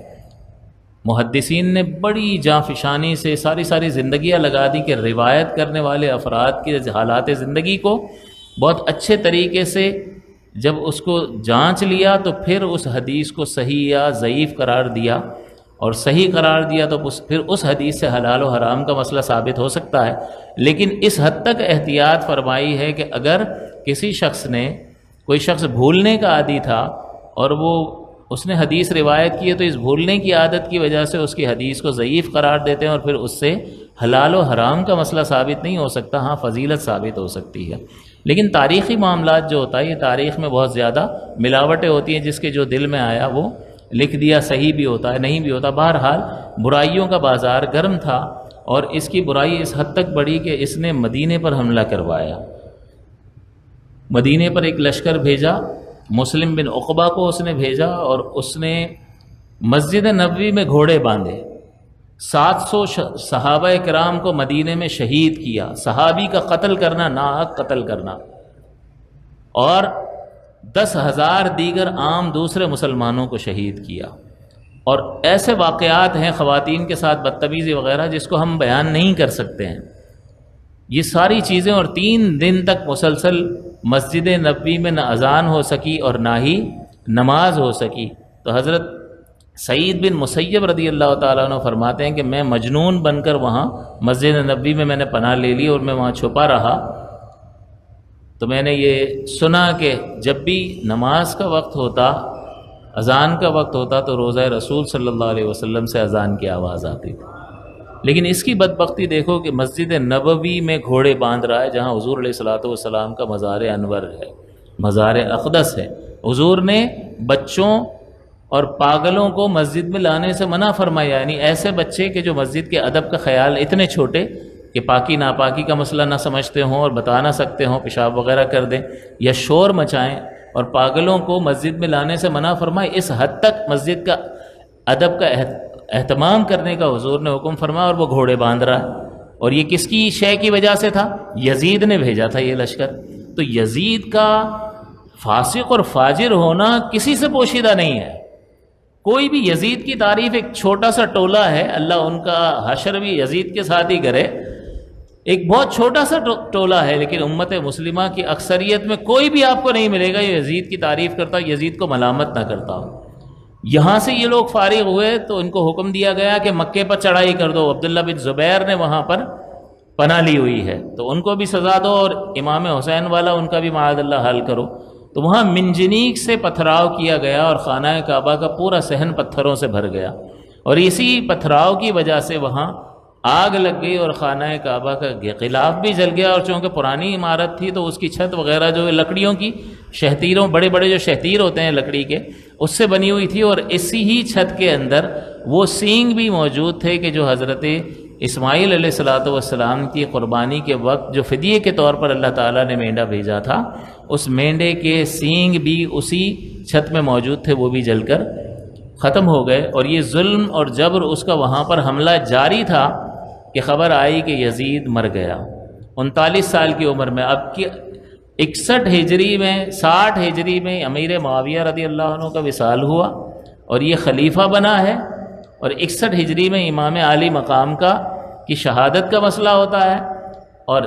Speaker 4: محدثین نے بڑی جانفشانی سے ساری زندگیاں لگا دی کہ روایت کرنے والے افراد کے حالات زندگی کو بہت اچھے طریقے سے جب اس کو جانچ لیا تو پھر اس حدیث کو صحیح یا ضعیف قرار دیا، اور صحیح قرار دیا تو پھر اس حدیث سے حلال و حرام کا مسئلہ ثابت ہو سکتا ہے۔ لیکن اس حد تک احتیاط فرمائی ہے کہ اگر کسی شخص نے، کوئی شخص بھولنے کا عادی تھا اور اس نے حدیث روایت کی ہے، تو اس بھولنے کی عادت کی وجہ سے اس کی حدیث کو ضعیف قرار دیتے ہیں، اور پھر اس سے حلال و حرام کا مسئلہ ثابت نہیں ہو سکتا، ہاں فضیلت ثابت ہو سکتی ہے۔ لیکن تاریخی معاملات جو ہوتا ہے، یہ تاریخ میں بہت زیادہ ملاوٹیں ہوتی ہیں، جس کے جو دل میں آیا وہ لکھ دیا، صحیح بھی ہوتا ہے، نہیں بھی ہوتا۔ بہرحال برائیوں کا بازار گرم تھا، اور اس کی برائی اس حد تک بڑھی کہ اس نے مدینے پر حملہ کروایا۔ مدینے پر ایک لشکر بھیجا، مسلم بن عقبہ کو اس نے بھیجا، اور اس نے مسجد نبوی میں گھوڑے باندھے، 700 صحابہ کرام کو مدینے میں شہید کیا، صحابی کا قتل کرنا، ناحق قتل کرنا، اور 10,000 دیگر عام دوسرے مسلمانوں کو شہید کیا۔ اور ایسے واقعات ہیں خواتین کے ساتھ بدتمیزی وغیرہ جس کو ہم بیان نہیں کر سکتے ہیں، یہ ساری چیزیں۔ اور 3 دن تک مسلسل مسجد نبوی میں نہ اذان ہو سکی اور نہ ہی نماز ہو سکی۔ تو حضرت سعید بن مسیب رضی اللہ تعالیٰ عنہ فرماتے ہیں کہ میں مجنون بن کر وہاں مسجد نبوی میں نے پناہ لے لی، اور میں وہاں چھپا رہا۔ تو میں نے یہ سنا کہ جب بھی نماز کا وقت ہوتا، اذان کا وقت ہوتا، تو روضہ رسول صلی اللہ علیہ وسلم سے اذان کی آواز آتی تھی۔ لیکن اس کی بدبختی دیکھو کہ مسجد نبوی میں گھوڑے باندھ رہا ہے، جہاں حضور علیہ الصلوۃ والسلام کا مزار انور ہے، مزار اقدس ہے۔ حضور نے بچوں اور پاگلوں کو مسجد میں لانے سے منع فرمایا، یعنی ایسے بچے کہ جو مسجد کے ادب کا خیال، اتنے چھوٹے کہ پاکی ناپاکی کا مسئلہ نہ سمجھتے ہوں اور بتا نہ سکتے ہوں، پیشاب وغیرہ کر دیں یا شور مچائیں، اور پاگلوں کو مسجد میں لانے سے منع فرمائے۔ اس حد تک مسجد کا ادب کا اہتمام کرنے کا حضور نے حکم فرمایا، اور وہ گھوڑے باندھ رہا ہے۔ اور یہ کس کی شے کی وجہ سے تھا؟ یزید نے بھیجا تھا یہ لشکر۔ تو یزید کا فاسق اور فاجر ہونا کسی سے پوشیدہ نہیں ہے۔ کوئی بھی یزید کی تعریف، ایک چھوٹا سا ٹولہ ہے، اللہ ان کا حشر بھی یزید کے ساتھ ہی کرے، ایک بہت چھوٹا سا ٹولہ ہے، لیکن امت مسلمہ کی اکثریت میں کوئی بھی آپ کو نہیں ملے گا یہ یزید کی تعریف کرتا ہو، یزید کو ملامت نہ کرتا ہو۔ یہاں سے یہ لوگ فارغ ہوئے تو ان کو حکم دیا گیا کہ مکے پر چڑھائی کر دو۔ عبداللہ بن زبیر نے وہاں پر پناہ لی ہوئی ہے، تو ان کو بھی سزا دو، اور امام حسین والا ان کا بھی معاذ اللہ حل کرو۔ تو وہاں منجنیق سے پتھراؤ کیا گیا، اور خانہ کعبہ کا پورا صحن پتھروں سے بھر گیا، اور اسی پتھراؤ کی وجہ سے وہاں آگ لگ گئی، اور خانہ کعبہ کا غلاف بھی جل گیا۔ اور چونکہ پرانی عمارت تھی تو اس کی چھت وغیرہ جو لکڑیوں کی شہتیروں، بڑے بڑے جو شہتیر ہوتے ہیں لکڑی کے، اس سے بنی ہوئی تھی، اور اسی ہی چھت کے اندر وہ سینگ بھی موجود تھے کہ جو حضرت اسماعیل علیہ الصلوۃ والسلام کی قربانی کے وقت جو فدیے کے طور پر اللہ تعالیٰ نے مینڈا بھیجا تھا، اس مینڈے کے سینگ بھی اسی چھت میں موجود تھے، وہ بھی جل کر ختم ہو گئے۔ اور یہ ظلم اور جبر اس کا وہاں پر حملہ جاری تھا کہ خبر آئی کہ یزید مر گیا 39 سال کی عمر میں۔ اب کی 61 ہجری میں، 60 ہجری میں امیر معاویہ رضی اللہ عنہ کا وصال ہوا، اور یہ خلیفہ بنا ہے، اور 61 ہجری میں امام عالی مقام کی شہادت کا مسئلہ ہوتا ہے، اور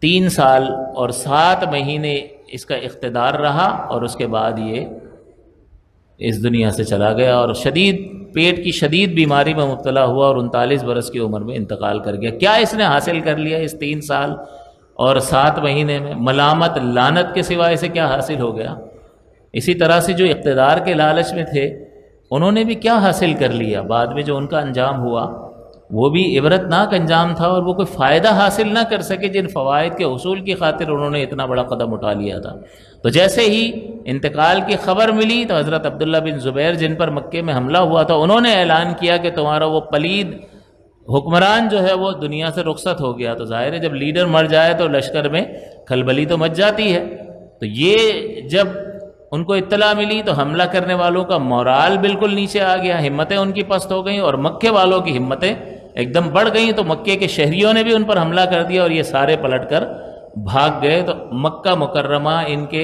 Speaker 4: 3 سال اور 7 مہینے اس کا اقتدار رہا، اور اس کے بعد یہ اس دنیا سے چلا گیا اور پیٹ کی شدید بیماری میں مبتلا ہوا اور 39 برس کی عمر میں انتقال کر گیا۔ کیا اس نے حاصل کر لیا اس 3 سال اور 7 مہینے میں؟ ملامت، لعنت کے سوا اسے کیا حاصل ہو گیا؟ اسی طرح سے جو اقتدار کے لالچ میں تھے انہوں نے بھی کیا حاصل کر لیا؟ بعد میں جو ان کا انجام ہوا وہ بھی عبرتناک انجام تھا اور وہ کوئی فائدہ حاصل نہ کر سکے جن فوائد کے حصول کی خاطر انہوں نے اتنا بڑا قدم اٹھا لیا تھا۔ تو جیسے ہی انتقال کی خبر ملی تو حضرت عبداللہ بن زبیر جن پر مکے میں حملہ ہوا تھا انہوں نے اعلان کیا کہ تمہارا وہ پلید حکمران جو ہے وہ دنیا سے رخصت ہو گیا۔ تو ظاہر ہے جب لیڈر مر جائے تو لشکر میں کھلبلی تو مچ جاتی ہے۔ تو یہ جب ان کو اطلاع ملی تو حملہ کرنے والوں کا مورال بالکل نیچے آ گیا، ہمتیں ان کی پست ہو گئیں اور مکے والوں کی ہمتیں ایک دم بڑھ گئیں۔ تو مکے کے شہریوں نے بھی ان پر حملہ کر دیا اور یہ سارے پلٹ کر بھاگ گئے۔ تو مکہ مکرمہ ان کے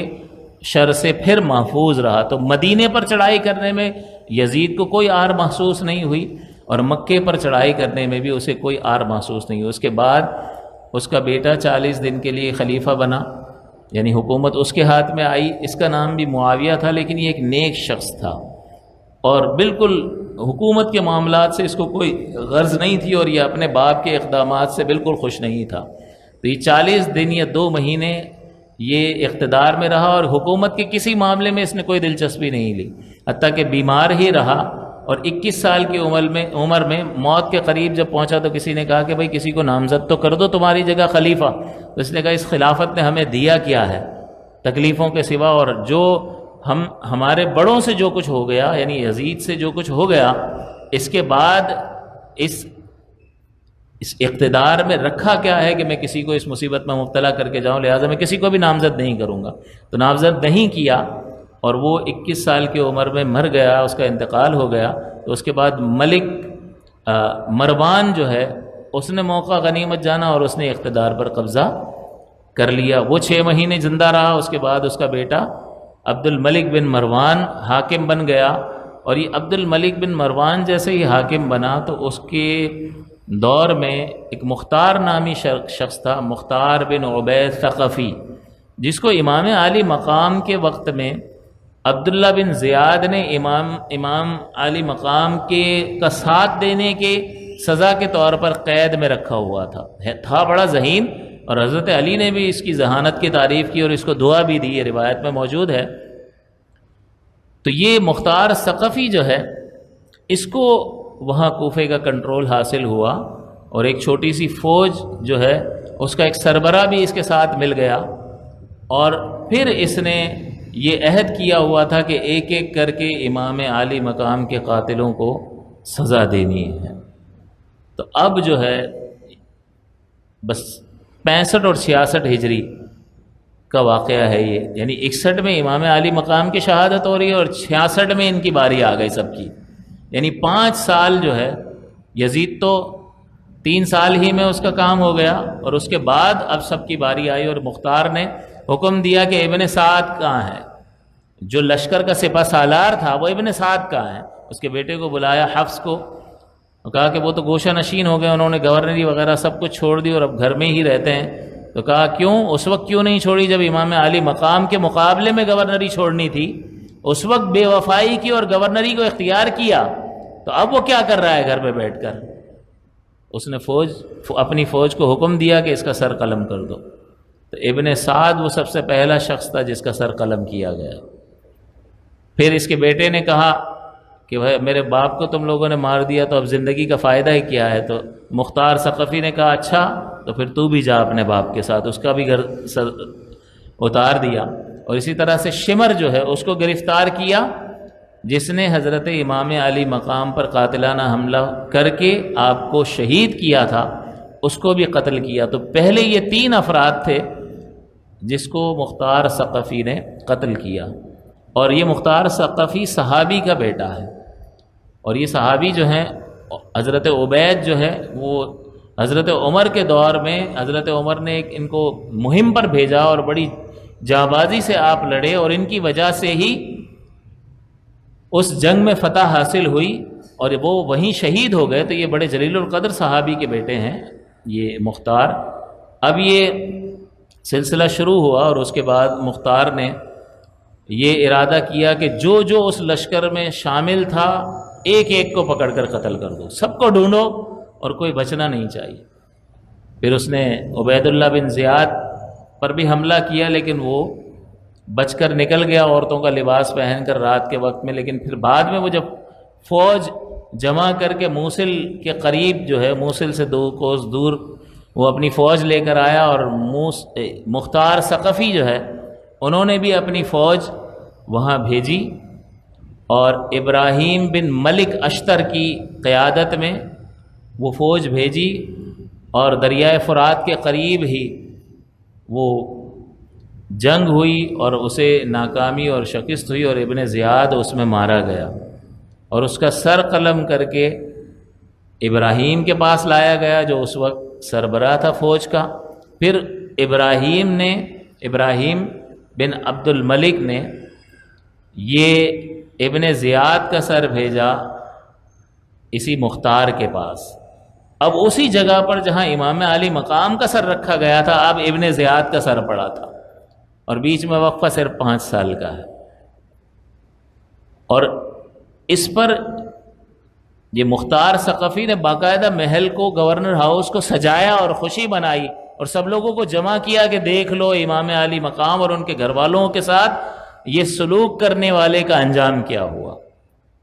Speaker 4: شر سے پھر محفوظ رہا۔ تو مدینے پر چڑھائی کرنے میں یزید کو کوئی آر محسوس نہیں ہوئی اور مکے پر چڑھائی کرنے میں بھی اسے کوئی آر محسوس نہیں ہوئی۔ اس کے بعد اس کا بیٹا 40 دن کے لیے خلیفہ بنا، یعنی حکومت اس کے ہاتھ میں آئی۔ اس کا نام بھی معاویہ تھا، لیکن یہ ایک نیک شخص تھا اور بالکل حکومت کے معاملات سے اس کو کوئی غرض نہیں تھی اور یہ اپنے باپ کے اقدامات سے بالکل خوش نہیں تھا۔ تو یہ 40 دن یا 2 مہینے یہ اقتدار میں رہا اور حکومت کے کسی معاملے میں اس نے کوئی دلچسپی نہیں لی، حتیٰ کہ بیمار ہی رہا اور 21 سال کی عمر میں موت کے قریب جب پہنچا تو کسی نے کہا کہ بھائی کسی کو نامزد تو کر دو تمہاری جگہ خلیفہ۔ تو اس نے کہا اس خلافت نے ہمیں دیا کیا ہے تکلیفوں کے سوا، اور جو ہمارے بڑوں سے جو کچھ ہو گیا یعنی یزید سے جو کچھ ہو گیا اس کے بعد اس اقتدار میں رکھا کیا ہے کہ میں کسی کو اس مصیبت میں مبتلا کر کے جاؤں، لہٰذا میں کسی کو بھی نامزد نہیں کروں گا۔ تو نامزد نہیں کیا اور وہ 21 سال کی عمر میں مر گیا، اس کا انتقال ہو گیا۔ تو اس کے بعد ملک مروان جو ہے اس نے موقع غنیمت جانا اور اس نے اقتدار پر قبضہ کر لیا۔ وہ 6 مہینے زندہ رہا، اس کے بعد اس کا بیٹا عبد الملک بن مروان حاکم بن گیا، اور یہ عبد الملک بن مروان جیسے ہی حاکم بنا تو اس کے دور میں ایک مختار نامی شخص تھا، مختار بن عبید ثقفی، جس کو امام عالی مقام کے وقت میں عبداللہ بن زیاد نے امام عالی مقام کا ساتھ دینے کے سزا کے طور پر قید میں رکھا ہوا تھا بڑا ذہین، اور حضرت علی نے بھی اس کی ذہانت کی تعریف کی اور اس کو دعا بھی دی، یہ روایت میں موجود ہے۔ تو یہ مختار ثقفی جو ہے اس کو وہاں کوفے کا کنٹرول حاصل ہوا اور ایک چھوٹی سی فوج جو ہے اس کا ایک سربراہ بھی اس کے ساتھ مل گیا، اور پھر اس نے یہ عہد کیا ہوا تھا کہ ایک ایک کر کے امام عالی مقام کے قاتلوں کو سزا دینی ہے۔ تو اب جو ہے بس 65 اور 66 ہجری کا واقعہ ہے یہ، یعنی 61 میں امام عالی مقام کی شہادت ہو رہی ہے اور 66 میں ان کی باری آ گئی سب کی، یعنی 5 سال جو ہے یزید تو 3 سال ہی میں اس کا کام ہو گیا، اور اس کے بعد اب سب کی باری آئی اور مختار نے حکم دیا کہ ابن سعد کہاں ہے، جو لشکر کا سپہ سالار تھا وہ ابن سعد کہاں ہے۔ اس کے بیٹے کو بلایا حفص کو، کہا کہ وہ تو گوشہ نشین ہو گئے، انہوں نے گورنری وغیرہ سب کچھ چھوڑ دی اور اب گھر میں ہی رہتے ہیں۔ تو کہا کیوں؟ اس وقت کیوں نہیں چھوڑی جب امام عالی مقام کے مقابلے میں گورنری چھوڑنی تھی؟ اس وقت بے وفائی کی اور گورنری کو اختیار کیا، تو اب وہ کیا کر رہا ہے گھر پہ بیٹھ کر؟ اس نے اپنی فوج کو حکم دیا کہ اس کا سر قلم کر دو۔ تو ابن سعد وہ سب سے پہلا شخص تھا جس کا سر قلم کیا گیا۔ پھر اس کے بیٹے نے کہا کہ بھائی میرے باپ کو تم لوگوں نے مار دیا تو اب زندگی کا فائدہ ہی کیا ہے؟ تو مختار ثقفی نے کہا اچھا تو پھر تو بھی جا اپنے باپ کے ساتھ، اس کا بھی گھر سر اتار دیا۔ اور اسی طرح سے شمر جو ہے اس کو گرفتار کیا، جس نے حضرت امام علی مقام پر قاتلانہ حملہ کر کے آپ کو شہید کیا تھا، اس کو بھی قتل کیا۔ تو پہلے یہ 3 افراد تھے جس کو مختار ثقفی نے قتل کیا، اور یہ مختار ثقفی صحابی کا بیٹا ہے، اور یہ صحابی جو ہیں حضرت عبید جو ہے وہ حضرت عمر کے دور میں حضرت عمر نے ان کو مہم پر بھیجا اور بڑی جانبازی سے آپ لڑے، اور ان کی وجہ سے ہی اس جنگ میں فتح حاصل ہوئی اور وہ وہیں شہید ہو گئے۔ تو یہ بڑے جلیل القدر صحابی کے بیٹے ہیں یہ مختار۔ اب یہ سلسلہ شروع ہوا اور اس کے بعد مختار نے یہ ارادہ کیا کہ جو جو اس لشکر میں شامل تھا ایک ایک کو پکڑ کر قتل کر دو، سب کو ڈھونڈو اور کوئی بچنا نہیں چاہیے۔ پھر اس نے عبید اللہ بن زیاد پر بھی حملہ کیا، لیکن وہ بچ کر نکل گیا عورتوں کا لباس پہن کر رات کے وقت میں، لیکن پھر بعد میں وہ جب فوج جمع کر کے موصل کے قریب جو ہے، موصل سے 2 کوس دور وہ اپنی فوج لے کر آیا، اور مختار ثقفی جو ہے انہوں نے بھی اپنی فوج وہاں بھیجی، اور ابراہیم بن ملک اشتر کی قیادت میں وہ فوج بھیجی، اور دریائے فرات کے قریب ہی وہ جنگ ہوئی اور اسے ناکامی اور شکست ہوئی، اور ابن زیاد اس میں مارا گیا، اور اس کا سر قلم کر کے ابراہیم کے پاس لایا گیا جو اس وقت سربراہ تھا فوج کا۔ پھر ابراہیم بن عبد الملک نے یہ ابن زیاد کا سر بھیجا اسی مختار کے پاس۔ اب اسی جگہ پر جہاں امام علی مقام کا سر رکھا گیا تھا، اب ابن زیاد کا سر پڑا تھا، اور بیچ میں وقفہ صرف 5 سال کا ہے۔ اور اس پر یہ مختار ثقفی نے باقاعدہ محل کو، گورنر ہاؤس کو سجایا اور خوشی بنائی، اور سب لوگوں کو جمع کیا کہ دیکھ لو امام علی مقام اور ان کے گھر والوں کے ساتھ یہ سلوک کرنے والے کا انجام کیا ہوا۔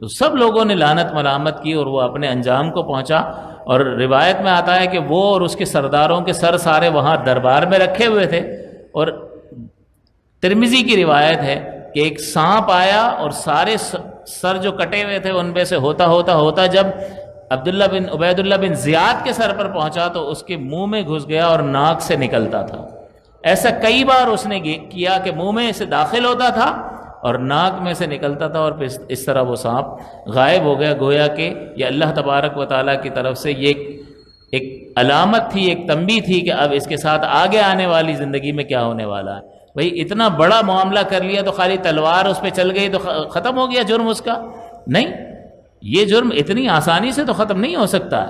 Speaker 4: تو سب لوگوں نے لعنت ملامت کی، اور وہ اپنے انجام کو پہنچا۔ اور روایت میں آتا ہے کہ وہ اور اس کے سرداروں کے سر سارے وہاں دربار میں رکھے ہوئے تھے، اور ترمذی کی روایت ہے کہ ایک سانپ آیا اور سارے سر جو کٹے ہوئے تھے ان پہ سے ہوتا جب عبید اللہ بن زیاد کے سر پر پہنچا تو اس کے منہ میں گھس گیا اور ناک سے نکلتا تھا۔ ایسا کئی بار اس نے کیا کہ منہ میں سے داخل ہوتا تھا اور ناک میں سے نکلتا تھا، اور پھر اس طرح وہ سانپ غائب ہو گیا۔ گویا کہ یہ اللہ تبارک و تعالیٰ کی طرف سے یہ ایک علامت تھی، ایک تنبیہ تھی کہ اب اس کے ساتھ آگے آنے والی زندگی میں کیا ہونے والا ہے۔ بھئی اتنا بڑا معاملہ کر لیا تو خالی تلوار اس پہ چل گئی تو ختم ہو گیا جرم اس کا؟ نہیں، یہ جرم اتنی آسانی سے تو ختم نہیں ہو سکتا،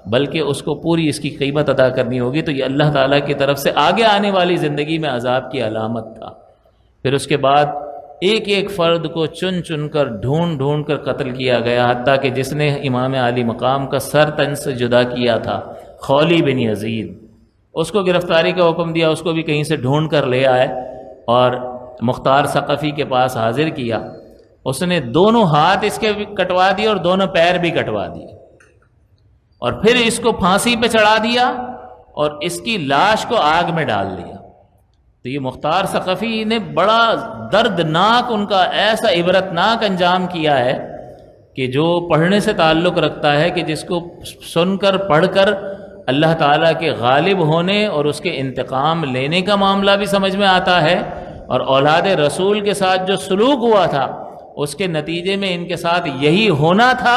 Speaker 4: بلکہ اس کو پوری اس کی قیمت ادا کرنی ہوگی۔ تو یہ اللہ تعالیٰ کی طرف سے آگے آنے والی زندگی میں عذاب کی علامت تھا۔ پھر اس کے بعد ایک ایک فرد کو چن چن کر ڈھونڈ کر قتل کیا گیا، حتیٰ کہ جس نے امام علی مقام کا سر تن سے جدا کیا تھا، خولی بن یزید، اس کو گرفتاری کا حکم دیا، اس کو بھی کہیں سے ڈھونڈ کر لے آئے اور مختار ثقفی کے پاس حاضر کیا۔ اس نے دونوں ہاتھ اس کے بھی کٹوا دیے اور دونوں پیر بھی کٹوا دیے، اور پھر اس کو پھانسی پہ چڑھا دیا اور اس کی لاش کو آگ میں ڈال دیا۔ تو یہ مختار ثقفی نے بڑا دردناک، ان کا ایسا عبرتناک انجام کیا ہے کہ جو پڑھنے سے تعلق رکھتا ہے، کہ جس کو سن کر پڑھ کر اللہ تعالیٰ کے غالب ہونے اور اس کے انتقام لینے کا معاملہ بھی سمجھ میں آتا ہے، اور اولاد رسول کے ساتھ جو سلوک ہوا تھا اس کے نتیجے میں ان کے ساتھ یہی ہونا تھا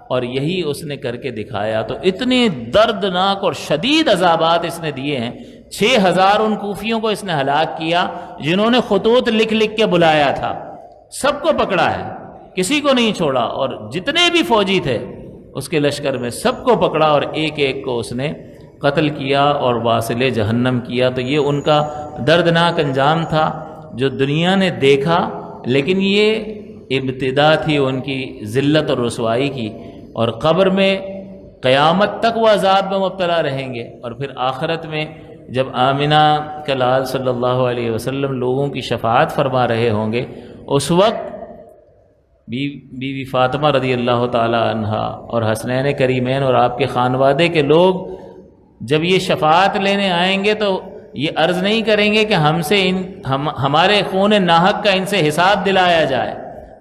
Speaker 4: اور یہی اس نے کر کے دکھایا۔ تو اتنے دردناک اور شدید عذابات اس نے دیے ہیں۔ 6000 ان کوفیوں کو اس نے ہلاک کیا جنہوں نے خطوط لکھ کے بلایا تھا، سب کو پکڑا ہے، کسی کو نہیں چھوڑا، اور جتنے بھی فوجی تھے اس کے لشکر میں سب کو پکڑا اور ایک ایک کو اس نے قتل کیا اور واصل جہنم کیا۔ تو یہ ان کا دردناک انجام تھا جو دنیا نے دیکھا، لیکن یہ ابتدا تھی ان کی ذلت اور رسوائی کی، اور قبر میں قیامت تک وہ عذاب میں مبتلا رہیں گے، اور پھر آخرت میں جب آمنہ کا لال صلی اللہ علیہ وسلم لوگوں کی شفاعت فرما رہے ہوں گے، اس وقت بی بی فاطمہ رضی اللہ تعالی عنہا اور حسنین کریمین اور آپ کے خانوادے کے لوگ جب یہ شفاعت لینے آئیں گے تو یہ عرض نہیں کریں گے کہ ہمارے خون ناحق کا ان سے حساب دلایا جائے۔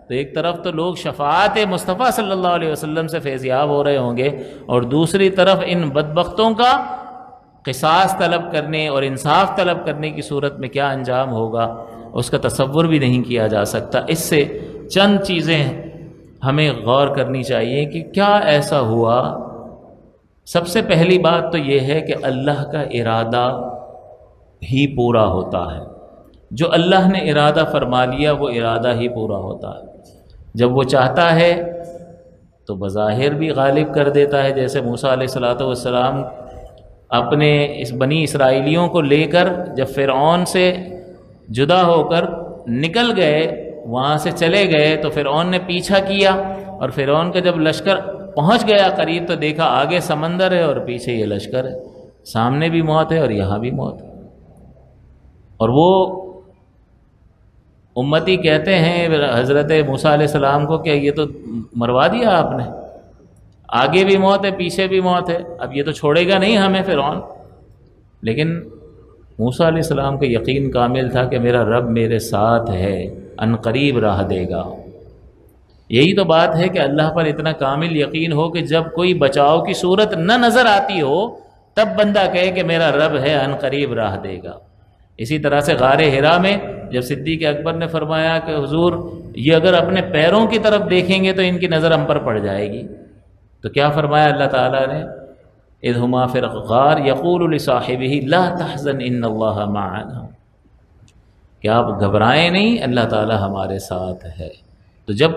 Speaker 4: تو ایک طرف تو لوگ شفاعت مصطفیٰ صلی اللہ علیہ وسلم سے فیضیاب ہو رہے ہوں گے، اور دوسری طرف ان بدبختوں کا قصاص طلب کرنے اور انصاف طلب کرنے کی صورت میں کیا انجام ہوگا اس کا تصور بھی نہیں کیا جا سکتا۔ اس سے چند چیزیں ہمیں غور کرنی چاہیے کہ کیا ایسا ہوا۔ سب سے پہلی بات تو یہ ہے کہ اللہ کا ارادہ ہی پورا ہوتا ہے، جو اللہ نے ارادہ فرما لیا وہ ارادہ ہی پورا ہوتا ہے۔ جب وہ چاہتا ہے تو بظاہر بھی غالب کر دیتا ہے، جیسے موسیٰ علیہ السلام اپنے اس بنی اسرائیلیوں کو لے کر جب فرعون سے جدا ہو کر نکل گئے وہاں سے چلے گئے تو فرعون نے پیچھا کیا، اور فرعون کا جب لشکر پہنچ گیا قریب تو دیکھا آگے سمندر ہے اور پیچھے یہ لشکر ہے، سامنے بھی موت ہے اور یہاں بھی موت ہے۔ اور وہ امتی کہتے ہیں حضرت موسیٰ علیہ السلام کو کہ یہ تو مروا دیا آپ نے، آگے بھی موت ہے پیچھے بھی موت ہے، اب یہ تو چھوڑے گا نہیں ہمیں فرعون۔ لیکن موسیٰ علیہ السلام کا یقین کامل تھا کہ میرا رب میرے ساتھ ہے، ان قریب راہ دے گا۔ یہی تو بات ہے کہ اللہ پر اتنا کامل یقین ہو کہ جب کوئی بچاؤ کی صورت نہ نظر آتی ہو تب بندہ کہے کہ میرا رب ہے، ان قریب راہ دے گا۔ اسی طرح سے غار حرا میں جب صدیق اکبر نے فرمایا کہ حضور یہ اگر اپنے پیروں کی طرف دیکھیں گے تو ان کی نظر ہم پر پڑ جائے گی، تو کیا فرمایا اللہ تعالیٰ نے؟ اذ ہما فی الغار یقول لصاحبہ لا تحزن ان اللہ معنا، کہ آپ گھبرائیں نہیں، اللہ تعالیٰ ہمارے ساتھ ہے۔ تو جب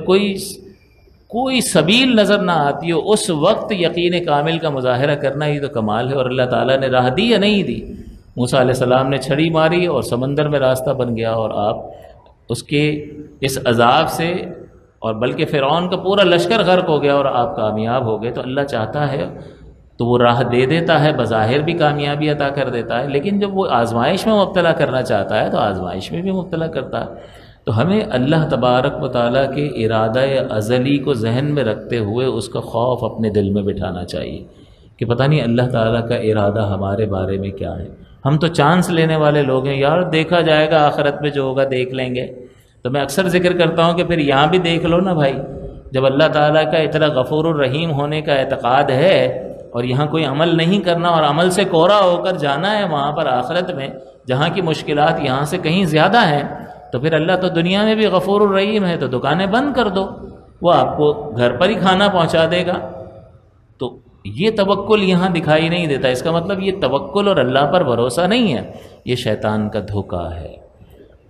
Speaker 4: کوئی سبیل نظر نہ آتی ہو اس وقت یقین کامل کا مظاہرہ کرنا ہی تو کمال ہے۔ اور اللہ تعالیٰ نے راہ دی یا نہیں دی؟ موسیٰ علیہ السلام نے چھڑی ماری اور سمندر میں راستہ بن گیا، اور آپ اس کے اس عذاب سے، اور بلکہ فرعون کا پورا لشکر غرق ہو گیا اور آپ کامیاب ہو گئے۔ تو اللہ چاہتا ہے تو وہ راہ دے دیتا ہے، بظاہر بھی کامیابی عطا کر دیتا ہے، لیکن جب وہ آزمائش میں مبتلا کرنا چاہتا ہے تو آزمائش میں بھی مبتلا کرتا ہے۔ تو ہمیں اللہ تبارک و تعالیٰ کے ارادہ ازلی کو ذہن میں رکھتے ہوئے اس کا خوف اپنے دل میں بٹھانا چاہیے کہ پتہ نہیں اللہ تعالیٰ کا ارادہ ہمارے بارے میں کیا ہے۔ ہم تو چانس لینے والے لوگ ہیں، یار دیکھا جائے گا، آخرت میں جو ہوگا دیکھ لیں گے۔ تو میں اکثر ذکر کرتا ہوں کہ پھر یہاں بھی دیکھ لو نا بھائی، جب اللہ تعالیٰ کا اتنا غفور الرحیم ہونے کا اعتقاد ہے اور یہاں کوئی عمل نہیں کرنا اور عمل سے کوڑا ہو کر جانا ہے وہاں پر آخرت میں جہاں کی مشکلات یہاں سے کہیں زیادہ ہیں، تو پھر اللہ تو دنیا میں بھی غفور الرحیم ہے، تو دکانیں بند کر دو، وہ آپ کو گھر پر ہی کھانا پہنچا دے گا۔ تو یہ توکل یہاں دکھائی نہیں دیتا، اس کا مطلب یہ توکل اور اللہ پر بھروسہ نہیں ہے، یہ شیطان کا دھوکہ ہے۔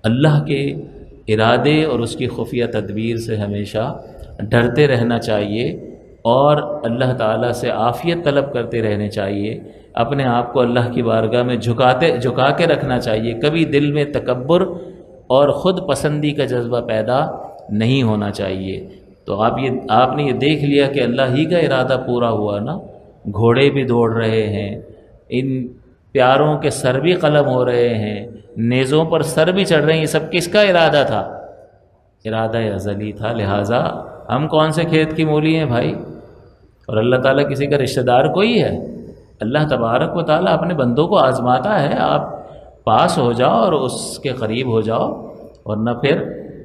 Speaker 4: اللہ کے ارادے اور اس کی خفیہ تدبیر سے ہمیشہ ڈرتے رہنا چاہیے اور اللہ تعالیٰ سے عافیت طلب کرتے رہنے چاہیے، اپنے آپ کو اللہ کی بارگاہ میں جھکا کے رکھنا چاہیے، کبھی دل میں تکبر اور خود پسندی کا جذبہ پیدا نہیں ہونا چاہیے۔ تو آپ نے یہ دیکھ لیا کہ اللہ ہی کا ارادہ پورا ہوا نا، گھوڑے بھی دوڑ رہے ہیں، ان پیاروں کے سر بھی قلم ہو رہے ہیں، نیزوں پر سر بھی چڑھ رہے ہیں، یہ سب کس کا ارادہ تھا؟ ارادہ ازلی تھا۔ لہٰذا ہم کون سے کھیت کی مولی ہیں بھائی؟ اور اللہ تعالیٰ کسی کا رشتہ دار کوئی ہے؟ اللہ تبارک و تعالیٰ اپنے بندوں کو آزماتا ہے، آپ پاس ہو جاؤ اور اس کے قریب ہو جاؤ، ورنہ پھر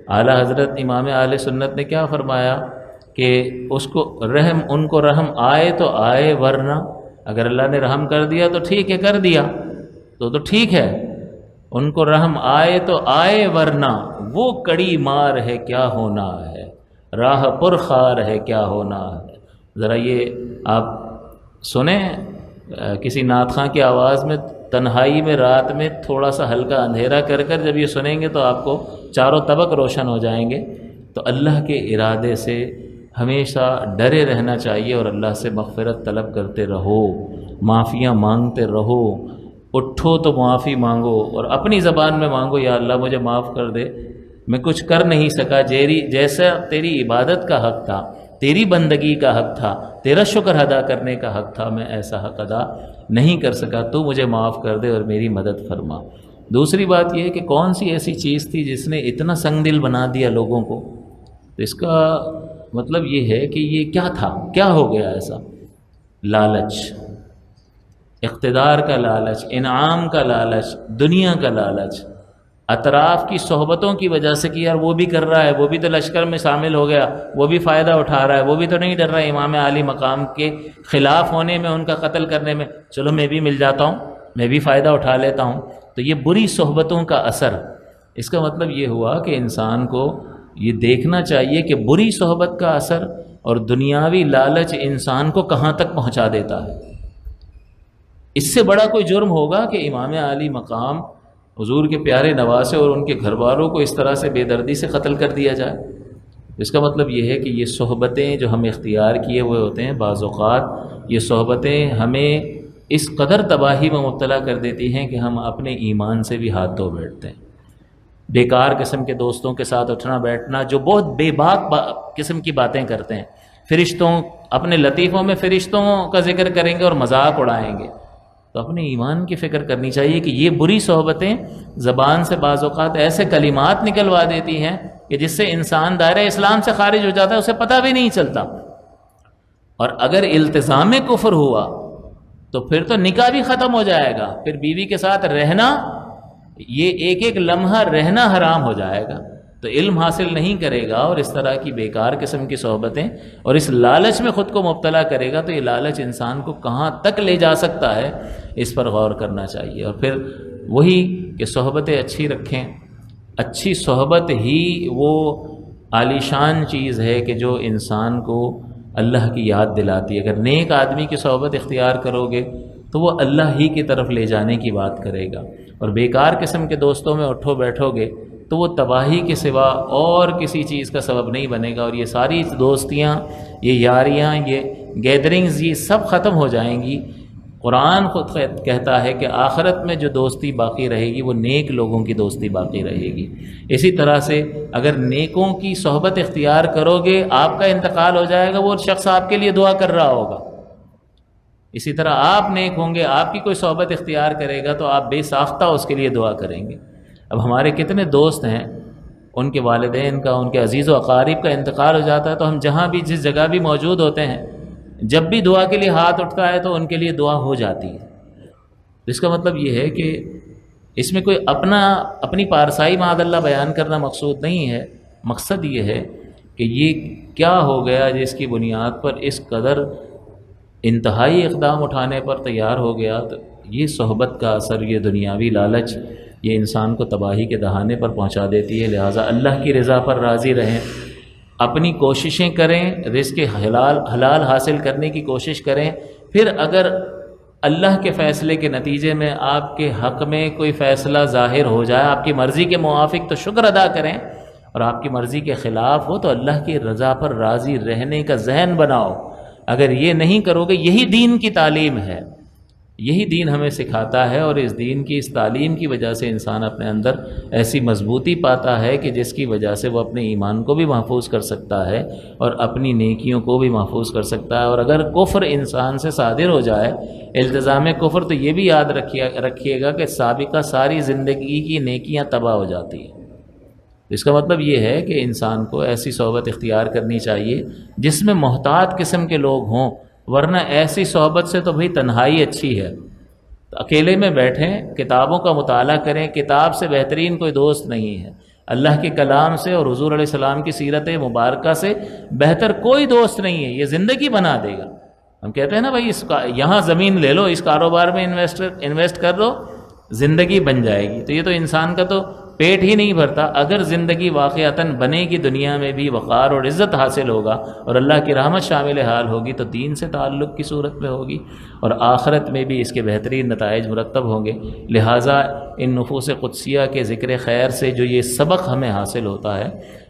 Speaker 4: اعلیٰ حضرت امام اہل سنت نے کیا فرمایا کہ ان کو رحم آئے تو آئے، ورنہ اگر اللہ نے رحم کر دیا تو ٹھیک ہے، کر دیا تو ٹھیک ہے، ان کو رحم آئے تو آئے، ورنہ وہ کڑی مار ہے کیا ہونا ہے، راہ پر خار ہے کیا ہونا ہے۔ ذرا یہ آپ سنیں کسی نعت خواں کی آواز میں، تنہائی میں رات میں تھوڑا سا ہلکا اندھیرا کر جب یہ سنیں گے تو آپ کو چاروں طبق روشن ہو جائیں گے۔ تو اللہ کے ارادے سے ہمیشہ ڈرے رہنا چاہیے اور اللہ سے مغفرت طلب کرتے رہو، معافیاں مانگتے رہو، اٹھو تو معافی مانگو اور اپنی زبان میں مانگو، یا اللہ مجھے معاف کر دے، میں کچھ کر نہیں سکا، جیسا تیری عبادت کا حق تھا، تیری بندگی کا حق تھا، تیرا شکر ادا کرنے کا حق تھا، میں ایسا حق ادا نہیں کر سکا، تو مجھے معاف کر دے اور میری مدد فرما۔ دوسری بات یہ ہے کہ کون سی ایسی چیز تھی جس نے اتنا سنگ دل بنا دیا لوگوں کو؟ تو اس کا مطلب یہ ہے کہ یہ کیا تھا، کیا ہو گیا ایسا؟ لالچ، اقتدار کا لالچ، انعام کا لالچ، دنیا کا لالچ، اطراف کی صحبتوں کی وجہ سے کہ یار وہ بھی کر رہا ہے، وہ بھی تو لشکر میں شامل ہو گیا، وہ بھی فائدہ اٹھا رہا ہے، وہ بھی تو نہیں ڈر رہا ہے امام عالی مقام کے خلاف ہونے میں، ان کا قتل کرنے میں، چلو میں بھی مل جاتا ہوں، میں بھی فائدہ اٹھا لیتا ہوں۔ تو یہ بری صحبتوں کا اثر، اس کا مطلب یہ ہوا کہ انسان کو یہ دیکھنا چاہیے کہ بری صحبت کا اثر اور دنیاوی لالچ انسان کو کہاں تک پہنچا دیتا ہے۔ اس سے بڑا کوئی جرم ہوگا کہ امام عالی مقام، حضور کے پیارے نواسے اور ان کے گھر والوں کو اس طرح سے بے دردی سے قتل کر دیا جائے۔ اس کا مطلب یہ ہے کہ یہ صحبتیں جو ہم اختیار کیے ہوئے ہوتے ہیں، بعض اوقات یہ صحبتیں ہمیں اس قدر تباہی میں مبتلا کر دیتی ہیں کہ ہم اپنے ایمان سے بھی ہاتھ دھو بیٹھتے ہیں۔ بیکار قسم کے دوستوں کے ساتھ اٹھنا بیٹھنا جو بہت بے باک قسم کی باتیں کرتے ہیں، فرشتوں اپنے لطیفوں میں فرشتوں کا ذکر کریں گے اور مذاق اڑائیں گے، تو اپنے ایمان کی فکر کرنی چاہیے کہ یہ بری صحبتیں زبان سے بعض اوقات ایسے کلمات نکلوا دیتی ہیں کہ جس سے انسان دائرہ اسلام سے خارج ہو جاتا ہے، اسے پتہ بھی نہیں چلتا۔ اور اگر التزام کفر ہوا تو پھر تو نکاح بھی ختم ہو جائے گا، پھر بیوی کے ساتھ رہنا، یہ ایک ایک لمحہ رہنا حرام ہو جائے گا، تو علم حاصل نہیں کرے گا اور اس طرح کی بیکار قسم کی صحبتیں اور اس لالچ میں خود کو مبتلا کرے گا، تو یہ لالچ انسان کو کہاں تک لے جا سکتا ہے، اس پر غور کرنا چاہیے۔ اور پھر وہی کہ صحبتیں اچھی رکھیں، اچھی صحبت ہی وہ عالی شان چیز ہے کہ جو انسان کو اللہ کی یاد دلاتی ہے۔ اگر نیک آدمی کی صحبت اختیار کرو گے تو وہ اللہ ہی کی طرف لے جانے کی بات کرے گا، اور بیکار قسم کے دوستوں میں اٹھو بیٹھو گے تو وہ تباہی کے سوا اور کسی چیز کا سبب نہیں بنے گا، اور یہ ساری دوستیاں، یہ یاریاں، یہ گیدرنگز، یہ سب ختم ہو جائیں گی۔ قرآن خود کہتا ہے کہ آخرت میں جو دوستی باقی رہے گی وہ نیک لوگوں کی دوستی باقی رہے گی۔ اسی طرح سے اگر نیکوں کی صحبت اختیار کرو گے، آپ کا انتقال ہو جائے گا، وہ شخص آپ کے لیے دعا کر رہا ہوگا۔ اسی طرح آپ نیک ہوں گے، آپ کی کوئی صحبت اختیار کرے گا تو آپ بے ساختہ اس کے لیے دعا کریں گے۔ اب ہمارے کتنے دوست ہیں، ان کے والدین کا، ان کے عزیز و اقارب کا انتقال ہو جاتا ہے تو ہم جہاں بھی جس جگہ بھی موجود ہوتے ہیں، جب بھی دعا کے لیے ہاتھ اٹھتا ہے تو ان کے لیے دعا ہو جاتی ہے۔ اس کا مطلب یہ ہے کہ اس میں کوئی اپنی پارسائی معاذ اللہ بیان کرنا مقصود نہیں ہے، مقصد یہ ہے کہ یہ کیا ہو گیا جس کی بنیاد پر اس قدر انتہائی اقدام اٹھانے پر تیار ہو گیا، تو یہ صحبت کا اثر، یہ دنیاوی لالچ، یہ انسان کو تباہی کے دہانے پر پہنچا دیتی ہے۔ لہٰذا اللہ کی رضا پر راضی رہیں، اپنی کوششیں کریں، رزق حلال حاصل کرنے کی کوشش کریں، پھر اگر اللہ کے فیصلے کے نتیجے میں آپ کے حق میں کوئی فیصلہ ظاہر ہو جائے آپ کی مرضی کے موافق تو شکر ادا کریں، اور آپ کی مرضی کے خلاف ہو تو اللہ کی رضا پر راضی رہنے کا ذہن بناؤ۔ اگر یہ نہیں کرو گے، یہی دین کی تعلیم ہے، یہی دین ہمیں سکھاتا ہے، اور اس دین کی اس تعلیم کی وجہ سے انسان اپنے اندر ایسی مضبوطی پاتا ہے کہ جس کی وجہ سے وہ اپنے ایمان کو بھی محفوظ کر سکتا ہے اور اپنی نیکیوں کو بھی محفوظ کر سکتا ہے۔ اور اگر کفر انسان سے صادر ہو جائے، التزام کفر، تو یہ بھی یاد رکھیے گا کہ سابقہ ساری زندگی کی نیکیاں تباہ ہو جاتی ہیں۔ اس کا مطلب یہ ہے کہ انسان کو ایسی صحبت اختیار کرنی چاہیے جس میں محتاط قسم کے لوگ ہوں، ورنہ ایسی صحبت سے تو بھئی تنہائی اچھی ہے۔ تو اکیلے میں بیٹھیں، کتابوں کا مطالعہ کریں، کتاب سے بہترین کوئی دوست نہیں ہے، اللہ کے کلام سے اور حضور علیہ السلام کی سیرت مبارکہ سے بہتر کوئی دوست نہیں ہے، یہ زندگی بنا دے گا۔ ہم کہتے ہیں نا بھائی یہاں زمین لے لو، اس کاروبار میں انویسٹ کر دو، زندگی بن جائے گی۔ تو یہ تو انسان کا تو پیٹ ہی نہیں بھرتا۔ اگر زندگی واقعتاً بنے گی، دنیا میں بھی وقار اور عزت حاصل ہوگا اور اللہ کی رحمت شامل حال ہوگی تو دین سے تعلق کی صورت میں ہوگی، اور آخرت میں بھی اس کے بہترین نتائج مرتب ہوں گے۔ لہٰذا ان نفوس قدسیہ کے ذکر خیر سے جو یہ سبق ہمیں حاصل ہوتا ہے،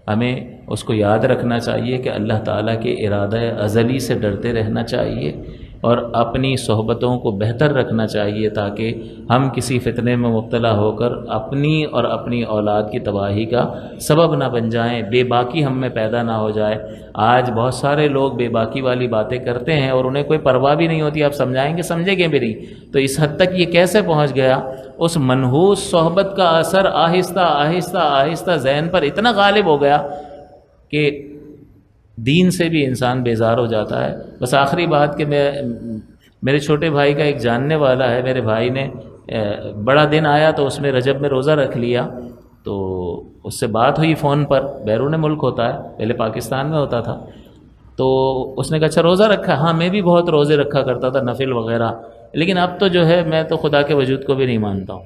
Speaker 4: ہمیں اس کو یاد رکھنا چاہیے کہ اللہ تعالیٰ کے ارادہ ازلی سے ڈرتے رہنا چاہیے اور اپنی صحبتوں کو بہتر رکھنا چاہیے تاکہ ہم کسی فتنے میں مبتلا ہو کر اپنی اور اپنی اولاد کی تباہی کا سبب نہ بن جائیں، بے باکی ہم میں پیدا نہ ہو جائے۔ آج بہت سارے لوگ بے باکی والی باتیں کرتے ہیں اور انہیں کوئی پرواہ بھی نہیں ہوتی، آپ سمجھائیں گے سمجھیں گے بھی نہیں۔ تو اس حد تک یہ کیسے پہنچ گیا؟ اس منحوس صحبت کا اثر آہستہ آہستہ آہستہ ذہن پر اتنا غالب ہو گیا کہ دین سے بھی انسان بیزار ہو جاتا ہے۔ بس آخری بات کہ میرے چھوٹے بھائی کا ایک جاننے والا ہے، میرے بھائی نے بڑا دن آیا تو اس میں رجب میں روزہ رکھ لیا، تو اس سے بات ہوئی فون پر، بیرون ملک ہوتا ہے، پہلے پاکستان میں ہوتا تھا، تو اس نے کہا اچھا روزہ رکھا؟ ہاں میں بھی بہت روزے رکھا کرتا تھا، نفل وغیرہ، لیکن اب تو جو ہے میں تو خدا کے وجود کو بھی نہیں مانتا ہوں۔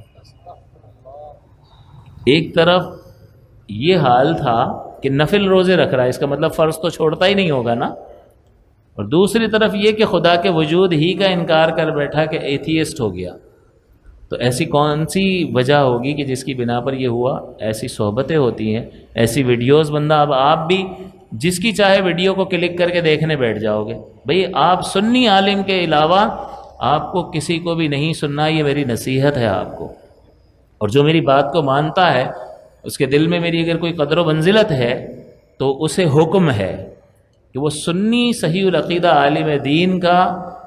Speaker 4: ایک طرف یہ حال تھا کہ نفل روزے رکھ رہا ہے، اس کا مطلب فرض تو چھوڑتا ہی نہیں ہوگا نا، اور دوسری طرف یہ کہ خدا کے وجود ہی کا انکار کر بیٹھا کہ ایتھیسٹ ہو گیا۔ تو ایسی کون سی وجہ ہوگی کہ جس کی بنا پر یہ ہوا؟ ایسی صحبتیں ہوتی ہیں، ایسی ویڈیوز، بندہ اب آپ بھی جس کی چاہے ویڈیو کو کلک کر کے دیکھنے بیٹھ جاؤ گے۔ بھئی آپ سنی عالم کے علاوہ آپ کو کسی کو بھی نہیں سننا، یہ میری نصیحت ہے آپ کو، اور جو میری بات کو مانتا ہے اس کے دل میں میری اگر کوئی قدر و منزلت ہے تو اسے حکم ہے کہ وہ سنی صحیح العقیدہ عالم دین کا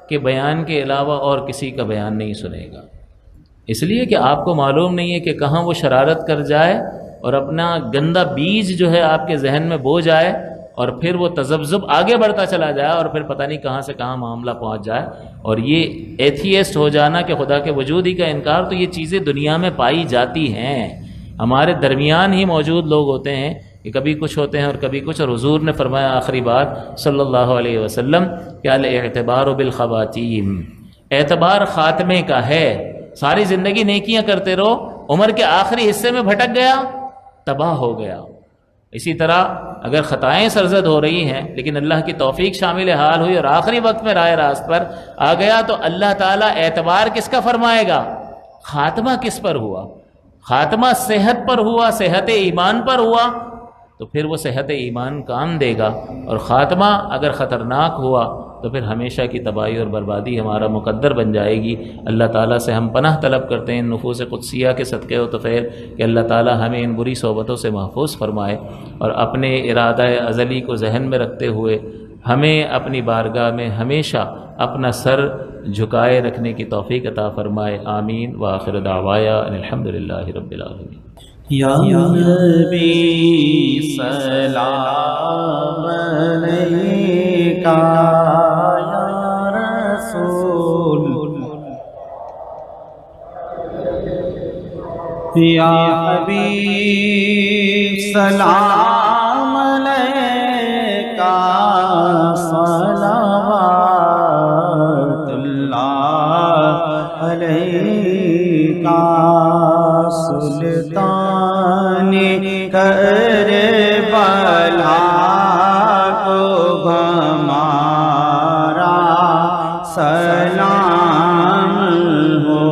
Speaker 4: کے بیان کے علاوہ اور کسی کا بیان نہیں سنے گا، اس لیے کہ آپ کو معلوم نہیں ہے کہ کہاں وہ شرارت کر جائے اور اپنا گندا بیج جو ہے آپ کے ذہن میں بو جائے اور پھر وہ تذبذب آگے بڑھتا چلا جائے اور پھر پتہ نہیں کہاں سے کہاں معاملہ پہنچ جائے۔ اور یہ ایتھیسٹ ہو جانا کہ خدا کے وجود ہی کا انکار، تو یہ چیزیں دنیا میں پائی جاتی ہیں، ہمارے درمیان ہی موجود لوگ ہوتے ہیں کہ کبھی کچھ ہوتے ہیں اور کبھی کچھ۔ اور حضور نے فرمایا آخری بات صلی اللہ علیہ وسلم کہ الاعتبار بالخواتیم، اعتبار خاتمے کا ہے۔ ساری زندگی نیکیاں کرتے رہو، عمر کے آخری حصے میں بھٹک گیا، تباہ ہو گیا۔ اسی طرح اگر خطائیں سرزد ہو رہی ہیں لیکن اللہ کی توفیق شامل حال ہوئی اور آخری وقت میں راہ راست پر آ گیا تو اللہ تعالیٰ اعتبار کس کا فرمائے گا؟ خاتمہ کس پر ہوا؟ خاتمہ صحت پر ہوا، صحت ایمان پر ہوا تو پھر وہ صحت ایمان کام دے گا، اور خاتمہ اگر خطرناک ہوا تو پھر ہمیشہ کی تباہی اور بربادی ہمارا مقدر بن جائے گی۔ اللہ تعالیٰ سے ہم پناہ طلب کرتے ہیں ان نفوس قدسیہ کے صدقے و طفیل کہ اللہ تعالیٰ ہمیں ان بری صحبتوں سے محفوظ فرمائے اور اپنے ارادہ ازلی کو ذہن میں رکھتے ہوئے ہمیں اپنی بارگاہ میں ہمیشہ اپنا سر جھکائے رکھنے کی توفیق عطا فرمائے۔ آمین وآخر دعوایا ان الحمدللہ رب العالمین۔
Speaker 1: یا نبی سلام علیکہ، یا رسول، یا حبیب سلام علیکہ، صلوات اللہ علیکہ، سلطان کربلا کو ہمارا سلام ہو،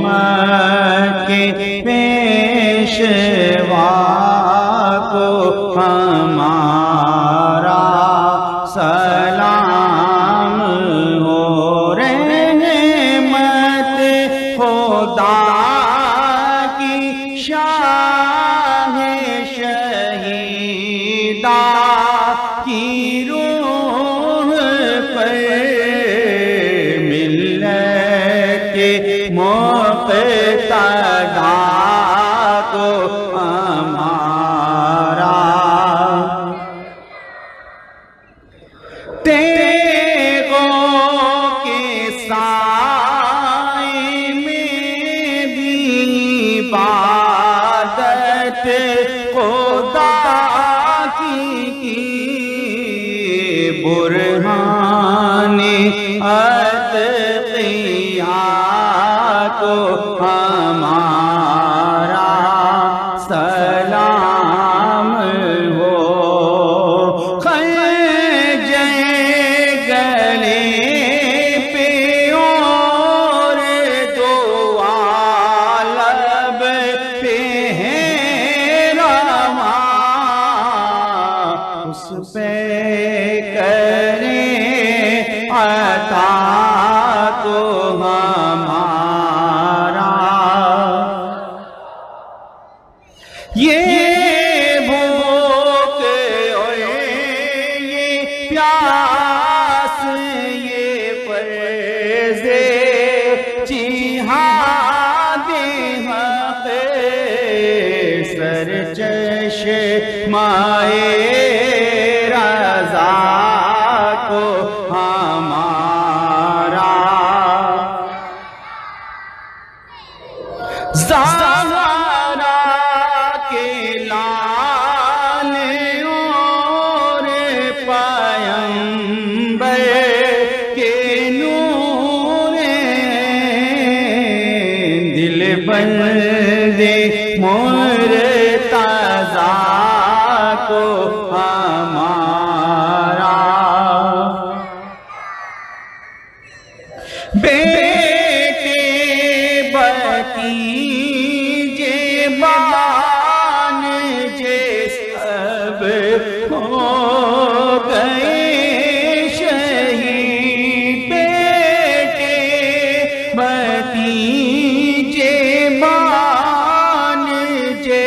Speaker 1: مکے پیشوا کو ہمارا سلام ہو، رحمت خدا شاہ شہیدہ کی روح پر، ملت کے مقتدی کو ہمارا تیغوں کے سائے میں بھی عبادت خدا کی برہان اتقیاء کو ہمارا سلام ہو، خنجر گلے پہ اور دعا لب پہ ہے رواں، اس پہ کریں عطا تو ہمارا، یہ بھوک اور یہ پیاس، یہ فرض جہاد حق، سرچشمہ رضا کو ہمارا، زہرا کے لال اور پیمبر کے نور، دل بندے مرتضیٰ کو ہمارا، بیٹے بھتیجے بھانجے سب ہو گئے شہید، بیٹے بھتیجے بھانجے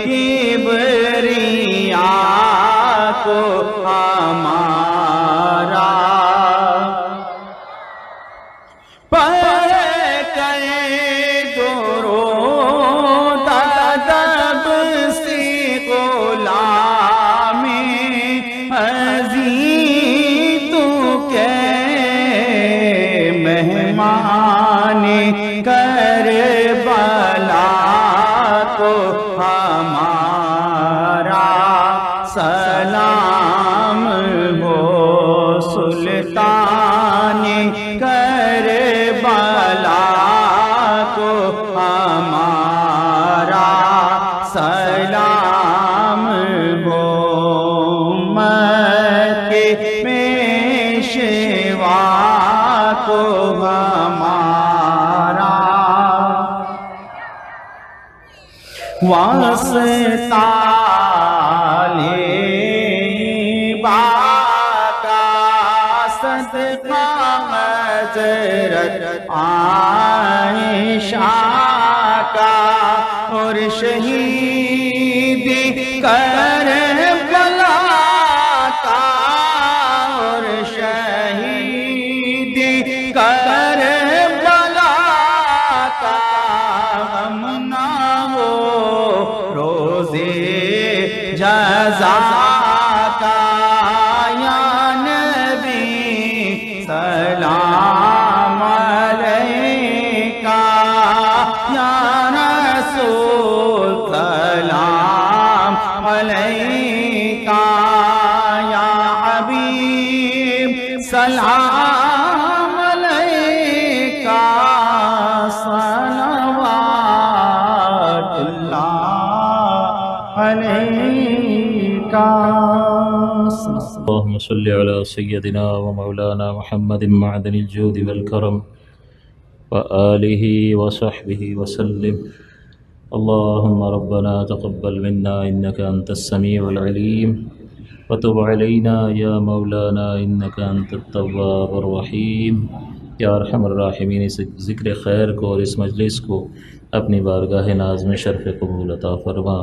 Speaker 1: کبریا کو ہمارا پڑھ کرے درود ادب سے غلامی عزیز تو کہ مہمان کربلا کو ہمارا سلام ہو سلطان کربلا کو ہمارا سلام ہو مکے پیشوا کو ہمارا واسطہ لیبا کا صدقہ حضرت عائشہ کا اور شہید کربلا کا اور شہید کربلا کا غم نہ ہو روزے جزا کا یا نبی سلام علیکہ یا رسول سلام علیکہ یا حبیب سلام علیکہ صلوات اللہ علیکہ
Speaker 4: اللهم صل على سيدنا ومولانا محمد معدن الجود والكرم وآله وصحبه وسلم. اللهم ربنا تقبل منا إنك أنت السميع العليم وتب علينا يا مولانا إنك أنت التواب الرحيم. یا ارحم الراحمین، اس ذکر خیر کو اور اس مجلس کو اپنی بارگاہ ناز میں شرف قبول عطا فرما.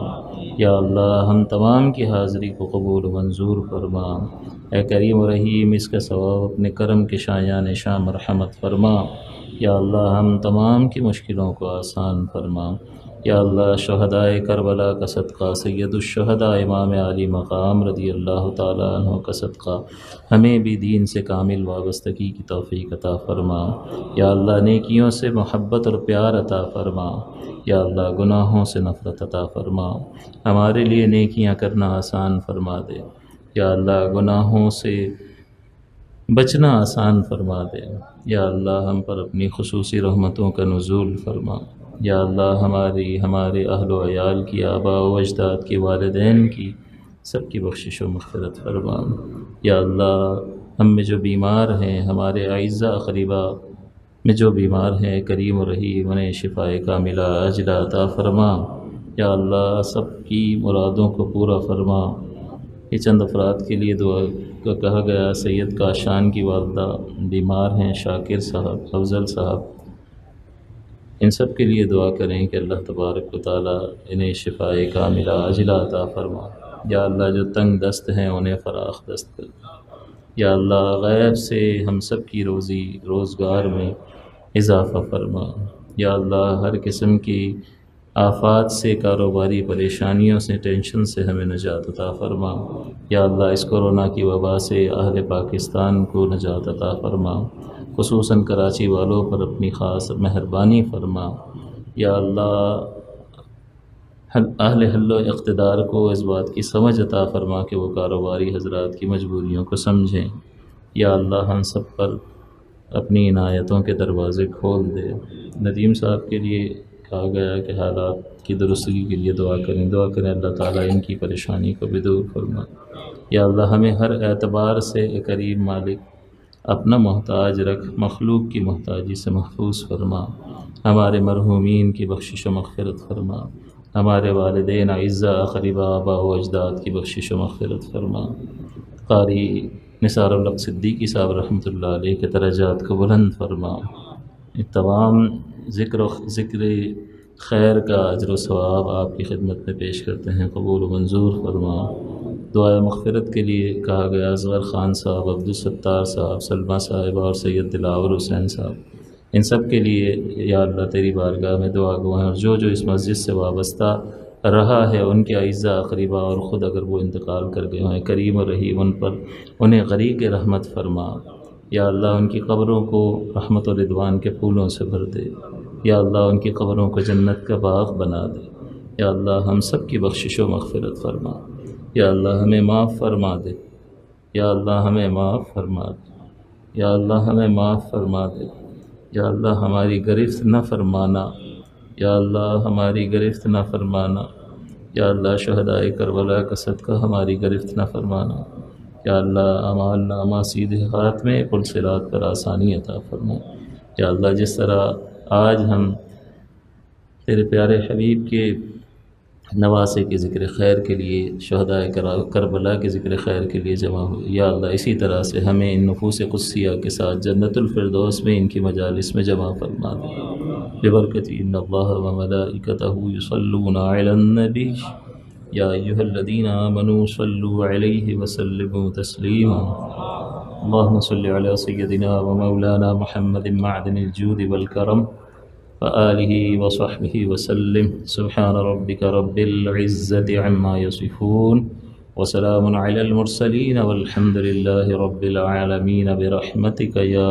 Speaker 4: یا اللہ ہم تمام کی حاضری کو قبول و منظور فرما. اے کریم و رحیم، اس کا ثواب اپنے کرم کے شایان شاہ مرحمت فرما. یا اللہ ہم تمام کی مشکلوں کو آسان فرما. یا اللہ شہدائے کربلا کا صدقہ، سید الشہداء امام علی مقام رضی اللہ تعالیٰ عنہ کا صدقہ ہمیں بھی دین سے کامل وابستگی کی توفیق عطا فرما. یا اللہ نیکیوں سے محبت اور پیار عطا فرما. یا اللہ گناہوں سے نفرت عطا فرما. ہمارے لیے نیکیاں کرنا آسان فرما دے. یا اللہ گناہوں سے بچنا آسان فرما دے. یا اللہ ہم پر اپنی خصوصی رحمتوں کا نزول فرما. یا اللہ ہمارے اہل و عیال کی، آباء و اجداد کی، والدین کی سب کی بخشش و مغفرت فرما. یا اللہ ہم میں جو بیمار ہیں، ہمارے اعزاء قریبا میں جو بیمار ہیں، کریم و رحیم انہیں شفاء کاملہ عاجلہ عطا فرما. یا اللہ سب کی مرادوں کو پورا فرما. یہ چند افراد کے لیے دعا کا کہا گیا. سید کاشان کی والدہ بیمار ہیں، شاکر صاحب، افضل صاحب، ان سب کے لیے دعا کریں کہ اللہ تبارک و تعالیٰ انہیں شفاء کاملہ عاجلہ عطا فرما. یا اللہ جو تنگ دست ہیں انہیں فراخ دست کر. یا اللہ غیب سے ہم سب کی روزی روزگار میں اضافہ فرما. یا اللہ ہر قسم کی آفات سے، کاروباری پریشانیوں سے، ٹینشن سے ہمیں نجات عطا فرما. یا اللہ اس کورونا کی وبا سے اہل پاکستان کو نجات عطا فرما. خصوصاً کراچی والوں پر اپنی خاص مہربانی فرما. یا اللہ اہل حل و اقتدار کو اس بات کی سمجھ عطا فرما کہ وہ کاروباری حضرات کی مجبوریوں کو سمجھیں. یا اللہ ہم سب پر اپنی عنایتوں کے دروازے کھول دے. ندیم صاحب کے لیے کہا گیا کہ حالات کی درستگی کے لیے دعا کریں. دعا کریں اللہ تعالیٰ ان کی پریشانی کو بھی دور فرما. یا اللہ ہمیں ہر اعتبار سے اے کریم مالک اپنا محتاج رکھ، مخلوق کی محتاجی سے محفوظ فرما. ہمارے مرحومین کی بخشش و مغفرت فرما. ہمارے والدین اعزاء قریبا آباء و اجداد کی بخشش و مغفرت فرما. قاری نثار الحق صدیقی صاحب رحمۃ اللہ علیہ کے درجات کو بلند فرما. تمام ذکر خیر کا اجر و ثواب آپ کی خدمت میں پیش کرتے ہیں، قبول و منظور فرما۔ دعائے مغفرت کے لیے کہا گیا اصغر خان صاحب، عبدالستار صاحب، سلمہ صاحبہ اور سید دلاور حسین صاحب، ان سب کے لیے یا اللہ تیری بارگاہ میں دعا گو ہیں، اور جو اس مسجد سے وابستہ رہا ہے ان کے اعزاء اقربا اور خود اگر وہ انتقال کر گئے ہیں، کریم و رحیم ان پر انہیں غریق رحمت فرما۔ یا اللہ ان کی قبروں کو رحمت و رضوان کے پھولوں سے بھر دے، یا اللہ ان کی قبروں کو جنت کا باغ بنا دے، یا اللہ ہم سب کی بخشش و مغفرت فرما، یا اللہ ہمیں معاف فرما دے، یا اللہ ہمیں معاف فرما دے، یا اللہ ہمیں معاف فرما دے، یا اللہ ہماری گرفت نہ فرمانا، یا اللہ ہماری گرفت نہ فرمانا، یا اللہ شہدائے کربلا کا صدقہ ہماری گرفت نہ فرمانا، یا اللہ اعمال نامہ سیدھے ہاتھ میں پل صراط پر آسانی عطا فرما۔ یا اللہ جس طرح آج ہم تیرے پیارے حبیب کے نواسے کے ذکر خیر کے لیے، شہدائے کربلا کے ذکر خیر کے لیے جمع ہوئے، یا اللہ اسی طرح سے ہمیں ان نفوس قدسیہ کے ساتھ جنت الفردوس میں ان کی مجالس میں جمع فرما دے ببرکت ان اللہ وملائکتہ یصلون علی النبی یا ایھا الذین آمنوا صلوا علیہ وسلموا تسلیما اللہم صل علی سیدنا ومولانا محمد معدن الجود والکرم وآلہ وصحبہ وسلم سبحان ربک رب العزت عما یصفون وسلام علی المرسلین والحمد للہ رب العالمین برحمتک یا